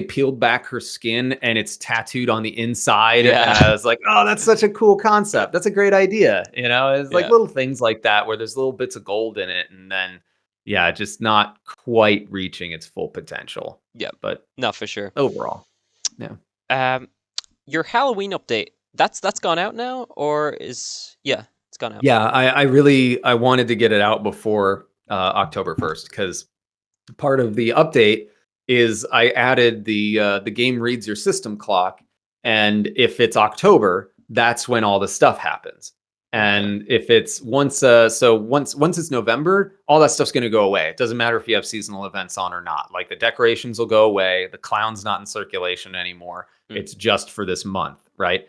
[SPEAKER 1] peeled back her skin and it's tattooed on the inside, and
[SPEAKER 2] Yeah.
[SPEAKER 1] I was like, "Oh, that's such a cool concept. That's a great idea." You know, it's like
[SPEAKER 2] Yeah.
[SPEAKER 1] little things like that where there's little bits of gold in it, and then yeah, just not quite reaching its full potential.
[SPEAKER 2] Yeah.
[SPEAKER 1] But
[SPEAKER 2] No, for sure.
[SPEAKER 1] overall, yeah.
[SPEAKER 2] Um your Halloween update, that's gone out now, or is yeah, it's gone out.
[SPEAKER 1] Yeah, I really I wanted to get it out before October 1st because part of the update is I added the game reads your system clock, and if it's October, that's when all the stuff happens.
[SPEAKER 2] Okay.
[SPEAKER 1] And if it's once it's November, all that stuff's going to go away. It doesn't matter if you have seasonal events on or not. Like the decorations will go away, the clown's not in circulation anymore.
[SPEAKER 2] Mm.
[SPEAKER 1] It's just for this month, right?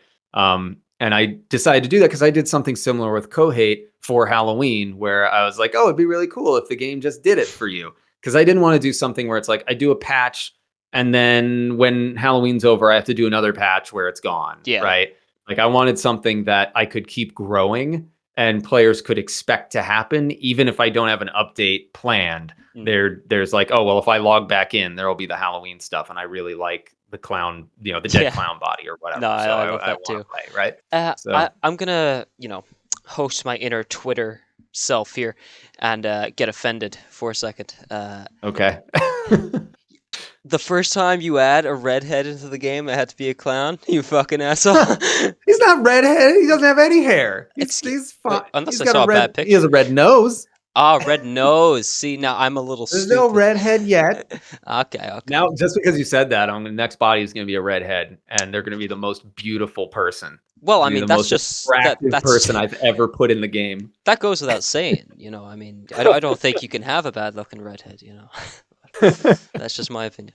[SPEAKER 1] And I decided to do that because I did something similar with Kohate for Halloween, where I was like, oh, it'd be really cool if the game just did it for you because I didn't want to do something where it's like I do a patch and then when Halloween's over, I have to do another patch where it's gone,
[SPEAKER 2] Yeah.
[SPEAKER 1] right? Like I wanted something that I could keep growing and players could expect to happen, even if I don't have an update planned.
[SPEAKER 2] Mm.
[SPEAKER 1] There's like, oh well, if I log back in, there will be the Halloween stuff, and I really like the clown, the dead
[SPEAKER 2] Yeah.
[SPEAKER 1] clown body or
[SPEAKER 2] No,
[SPEAKER 1] whatever. So
[SPEAKER 2] I love
[SPEAKER 1] I
[SPEAKER 2] that
[SPEAKER 1] want
[SPEAKER 2] too.
[SPEAKER 1] to play, right? So
[SPEAKER 2] I'm gonna, you know, host my inner Twitter self here and get offended for a second.
[SPEAKER 1] Okay.
[SPEAKER 2] The first time you add a redhead into the game, it had to be a clown. You fucking asshole.
[SPEAKER 1] He's not redhead. He doesn't have any hair. He's
[SPEAKER 2] Wait,
[SPEAKER 1] fine.
[SPEAKER 2] unless
[SPEAKER 1] He's
[SPEAKER 2] I
[SPEAKER 1] got a
[SPEAKER 2] saw a bad
[SPEAKER 1] red. He has
[SPEAKER 2] picture.
[SPEAKER 1] a red nose.
[SPEAKER 2] Ah, red nose. See, now I'm a little
[SPEAKER 1] There's no
[SPEAKER 2] stupid.
[SPEAKER 1] redhead yet.
[SPEAKER 2] Okay.
[SPEAKER 1] Now, just because you said that, the next body is going to be a redhead, and they're going to be the most beautiful person.
[SPEAKER 2] Well, I
[SPEAKER 1] Be
[SPEAKER 2] mean,
[SPEAKER 1] the
[SPEAKER 2] that's
[SPEAKER 1] most
[SPEAKER 2] just
[SPEAKER 1] attractive person I've ever put in the game.
[SPEAKER 2] that goes without saying. I mean, I don't think you can have a bad looking redhead. That's just my opinion.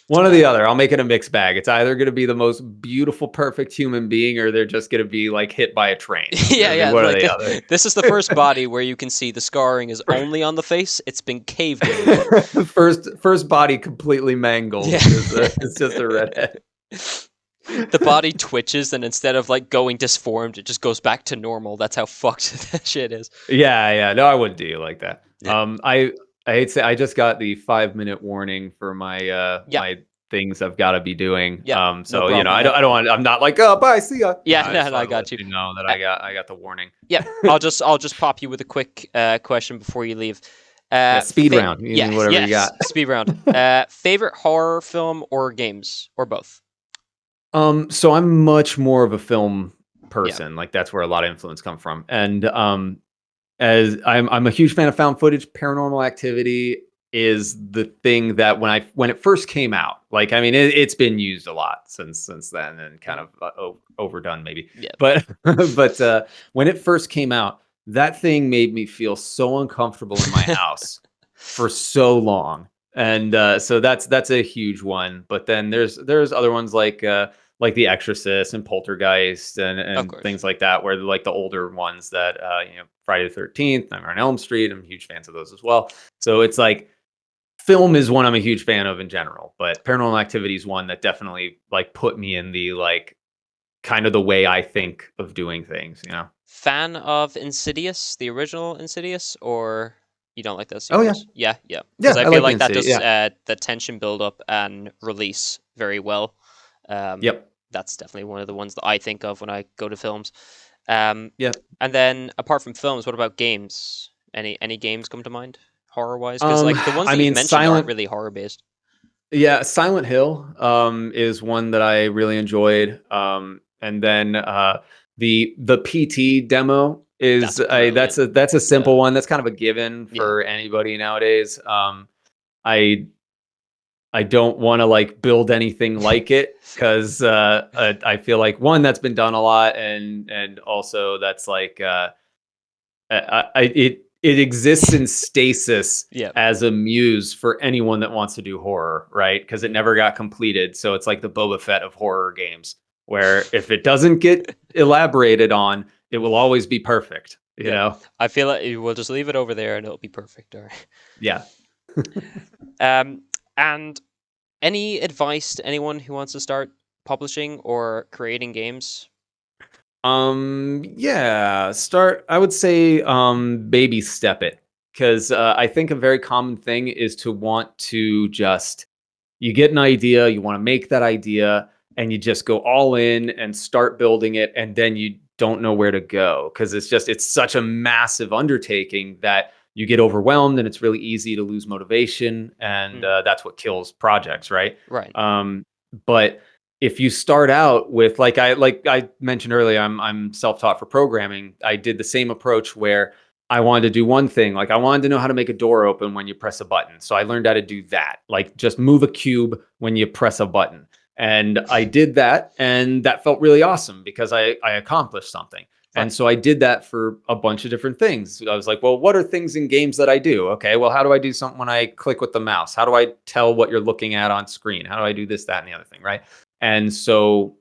[SPEAKER 1] One or the other. I'll make it a mixed bag. It's either going to be the most beautiful, perfect human being, or they're just going to be like hit by a train.
[SPEAKER 2] Yeah.
[SPEAKER 1] One or
[SPEAKER 2] Like
[SPEAKER 1] the other.
[SPEAKER 2] this is the first body where you can see the scarring is only on the face. It's been caved in.
[SPEAKER 1] first body completely mangled.
[SPEAKER 2] Yeah.
[SPEAKER 1] It's just a redhead.
[SPEAKER 2] The body twitches, and instead of like going disformed, it just goes back to normal. That's how fucked that shit is.
[SPEAKER 1] Yeah. No, I wouldn't do you like that.
[SPEAKER 2] Yeah.
[SPEAKER 1] I hate to say I just got the 5-minute warning for my
[SPEAKER 2] Yeah.
[SPEAKER 1] my things I've got to be doing.
[SPEAKER 2] Yeah. No
[SPEAKER 1] So
[SPEAKER 2] problem.
[SPEAKER 1] I don't want. I'm not like, oh, bye, see ya.
[SPEAKER 2] Yeah.
[SPEAKER 1] I just
[SPEAKER 2] No, I
[SPEAKER 1] wanted to
[SPEAKER 2] got
[SPEAKER 1] let
[SPEAKER 2] you.
[SPEAKER 1] you know that
[SPEAKER 2] Uh,
[SPEAKER 1] I got the warning.
[SPEAKER 2] Yeah. I'll just pop you with a quick question before you leave.
[SPEAKER 1] Yeah, speed round. You can whatever you got.
[SPEAKER 2] Speed round. Favorite horror film or games or both?
[SPEAKER 1] So I'm much more of a film
[SPEAKER 2] Yeah.
[SPEAKER 1] person. Like that's where a lot of influence come from. And as I'm a huge fan of found footage. Paranormal Activity is the thing that when it first came out, like I mean, it's been used a lot since then, and kind of overdone maybe.
[SPEAKER 2] Yeah.
[SPEAKER 1] But when it first came out, that thing made me feel so uncomfortable in my house for so long, and so that's a huge one. But then there's other ones like The Exorcist and Poltergeist
[SPEAKER 2] Of
[SPEAKER 1] and
[SPEAKER 2] course.
[SPEAKER 1] things like that, where like the older ones that Friday the 13th, Nightmare on Elm Street. I'm huge fans of those as well. So it's like film is one I'm a huge fan of in general, but Paranormal Activity is one that definitely like put me in the like kind of the way I think of doing things.
[SPEAKER 2] Fan of Insidious, the original Insidious, or you don't like that
[SPEAKER 1] Oh yeah,
[SPEAKER 2] series? Yeah.
[SPEAKER 1] yeah,
[SPEAKER 2] Because I
[SPEAKER 1] I
[SPEAKER 2] feel
[SPEAKER 1] like the
[SPEAKER 2] like that
[SPEAKER 1] Insidious.
[SPEAKER 2] does
[SPEAKER 1] Yeah,
[SPEAKER 2] the tension build up and release very well. Um,
[SPEAKER 1] yep,
[SPEAKER 2] that's definitely one of the ones that I think of when I go to films. Um,
[SPEAKER 1] yep.
[SPEAKER 2] and then apart from films, what about games? Any games come to mind horror wise? Because like the ones
[SPEAKER 1] I
[SPEAKER 2] that you've
[SPEAKER 1] mean,
[SPEAKER 2] mentioned aren't really horror based.
[SPEAKER 1] Silent Hill is one that I really enjoyed. And then the PT demo
[SPEAKER 2] That's
[SPEAKER 1] is
[SPEAKER 2] brilliant.
[SPEAKER 1] that's a
[SPEAKER 2] Yeah.
[SPEAKER 1] simple one. That's kind of a given
[SPEAKER 2] Yeah.
[SPEAKER 1] for anybody nowadays. I I don't want to like build anything like it because I feel like one that's been done a lot, and also that's like it exists in stasis
[SPEAKER 2] Yeah.
[SPEAKER 1] as a muse for anyone that wants to do horror, right? Because it never got completed. So it's like the Boba Fett of horror games, where if it doesn't get elaborated on, it will always be perfect. You
[SPEAKER 2] Yeah.
[SPEAKER 1] know?
[SPEAKER 2] I feel like we'll just leave it over there and it'll be perfect. All right.
[SPEAKER 1] Yeah.
[SPEAKER 2] And any advice to anyone who wants to start publishing or creating games?
[SPEAKER 1] Yeah, start I would say baby step it, because I think a very common thing is to want to just you get an idea, you want to make that idea, and you just go all in and start building it, and then you don't know where to go because it's such a massive undertaking that you get overwhelmed, and it's really easy to lose motivation, and
[SPEAKER 2] Mm,
[SPEAKER 1] that's what kills projects, right?
[SPEAKER 2] right.
[SPEAKER 1] But if you start out with like I mentioned earlier, I'm self-taught for programming. I did the same approach where I wanted to do one thing. Like I wanted to know how to make a door open when you press a button. So I learned how to do that. Like just move a cube when you press a button. And I did that, and that felt really awesome because I accomplished something. And
[SPEAKER 2] Right.
[SPEAKER 1] so I did that for a bunch of different things. I was like, well, what are things in games that I do? Okay, well, how do I do something when I click with the mouse? How do I tell what you're looking at on screen? How do I do this, that, and the other thing, right? And so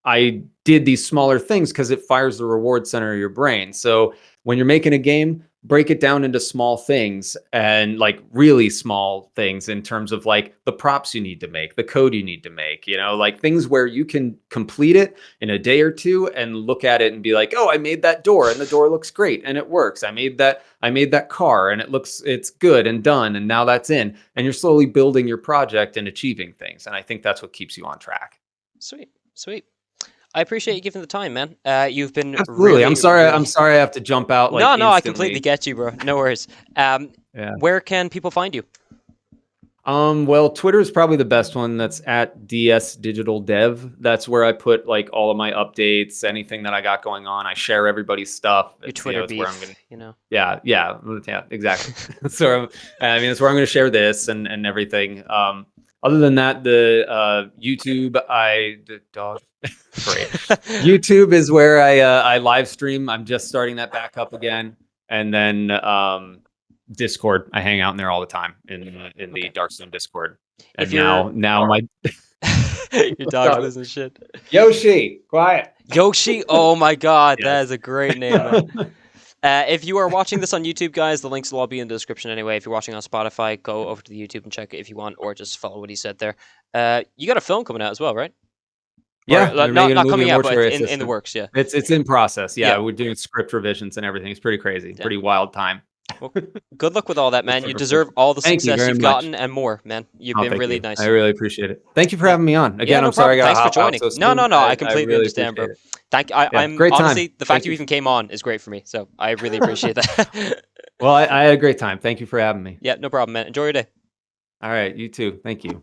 [SPEAKER 1] I did these smaller things because it fires the reward center of your brain. So when you're making a game, break it down into small things, and like really small things in terms of like the props you need to make, the code you need to make, like things where you can complete it in a day or two and look at it and be like, oh, I made that door and the door looks great and it works. I made that car and it's good and done. And now that's in. And you're slowly building your project and achieving things. And I think that's what keeps you on track.
[SPEAKER 2] Sweet. Sweet. I appreciate you giving the time, man. You've been
[SPEAKER 1] Absolutely.
[SPEAKER 2] really,
[SPEAKER 1] I'm sorry.
[SPEAKER 2] really...
[SPEAKER 1] I'm sorry. I have to jump out like
[SPEAKER 2] No, I completely
[SPEAKER 1] instantly.
[SPEAKER 2] get you, bro. No worries.
[SPEAKER 1] Yeah.
[SPEAKER 2] Where can people find you?
[SPEAKER 1] Well, Twitter is probably the best one. That's at DS Digital Dev. That's where I put like all of my updates, anything that I got going on. I share everybody's stuff.
[SPEAKER 2] Your
[SPEAKER 1] It's,
[SPEAKER 2] Twitter
[SPEAKER 1] it's where I'm
[SPEAKER 2] beef,
[SPEAKER 1] gonna.
[SPEAKER 2] you know.
[SPEAKER 1] Yeah, exactly. So I mean, it's where I'm gonna share this and everything. Other than that, the YouTube, the dog. Great. YouTube is where I live stream. I'm just starting that back up again, and then Discord. I hang out in there all the time in the
[SPEAKER 2] Okay.
[SPEAKER 1] Darkstone Discord.
[SPEAKER 2] If
[SPEAKER 1] And
[SPEAKER 2] you're...
[SPEAKER 1] now my
[SPEAKER 2] Your dog's losing shit.
[SPEAKER 1] Yoshi, quiet.
[SPEAKER 2] Yoshi, oh my god, that
[SPEAKER 1] Yes.
[SPEAKER 2] is a great name, man. If you are watching this on YouTube, guys, the links will all be in the description anyway. If you're watching on Spotify, go over to the YouTube and check it if you want, or just follow what he said there. You got a film coming out as well, right? Or
[SPEAKER 1] Yeah, they're making a
[SPEAKER 2] not
[SPEAKER 1] movie,
[SPEAKER 2] coming
[SPEAKER 1] A
[SPEAKER 2] out, but it's
[SPEAKER 1] Mortuary
[SPEAKER 2] in the
[SPEAKER 1] Assistant.
[SPEAKER 2] works. Yeah.
[SPEAKER 1] It's in process. Yeah,
[SPEAKER 2] Yeah.
[SPEAKER 1] we're doing script revisions and everything. It's pretty crazy,
[SPEAKER 2] Yeah.
[SPEAKER 1] pretty wild time.
[SPEAKER 2] Well, good luck with all that, man. You deserve all the
[SPEAKER 1] Thank you
[SPEAKER 2] success
[SPEAKER 1] very
[SPEAKER 2] you've
[SPEAKER 1] much.
[SPEAKER 2] gotten and more, man. You've
[SPEAKER 1] Oh,
[SPEAKER 2] been
[SPEAKER 1] thank
[SPEAKER 2] really
[SPEAKER 1] you. I
[SPEAKER 2] nice.
[SPEAKER 1] really appreciate it. Thank you for
[SPEAKER 2] Yeah.
[SPEAKER 1] having me on.
[SPEAKER 2] Yeah,
[SPEAKER 1] Again,
[SPEAKER 2] no
[SPEAKER 1] I'm sorry
[SPEAKER 2] problem.
[SPEAKER 1] I got to
[SPEAKER 2] Thanks for
[SPEAKER 1] hop out
[SPEAKER 2] joining.
[SPEAKER 1] so
[SPEAKER 2] No,
[SPEAKER 1] soon.
[SPEAKER 2] I
[SPEAKER 1] I
[SPEAKER 2] completely
[SPEAKER 1] really
[SPEAKER 2] understand, bro.
[SPEAKER 1] appreciate it. Yeah,
[SPEAKER 2] I'm
[SPEAKER 1] great time.
[SPEAKER 2] honestly, the fact you even came on is great for me. So I really appreciate that.
[SPEAKER 1] Well, I had a great time. Thank you for having me.
[SPEAKER 2] Yeah, no problem, man. Enjoy your day.
[SPEAKER 1] All right, you too. Thank you.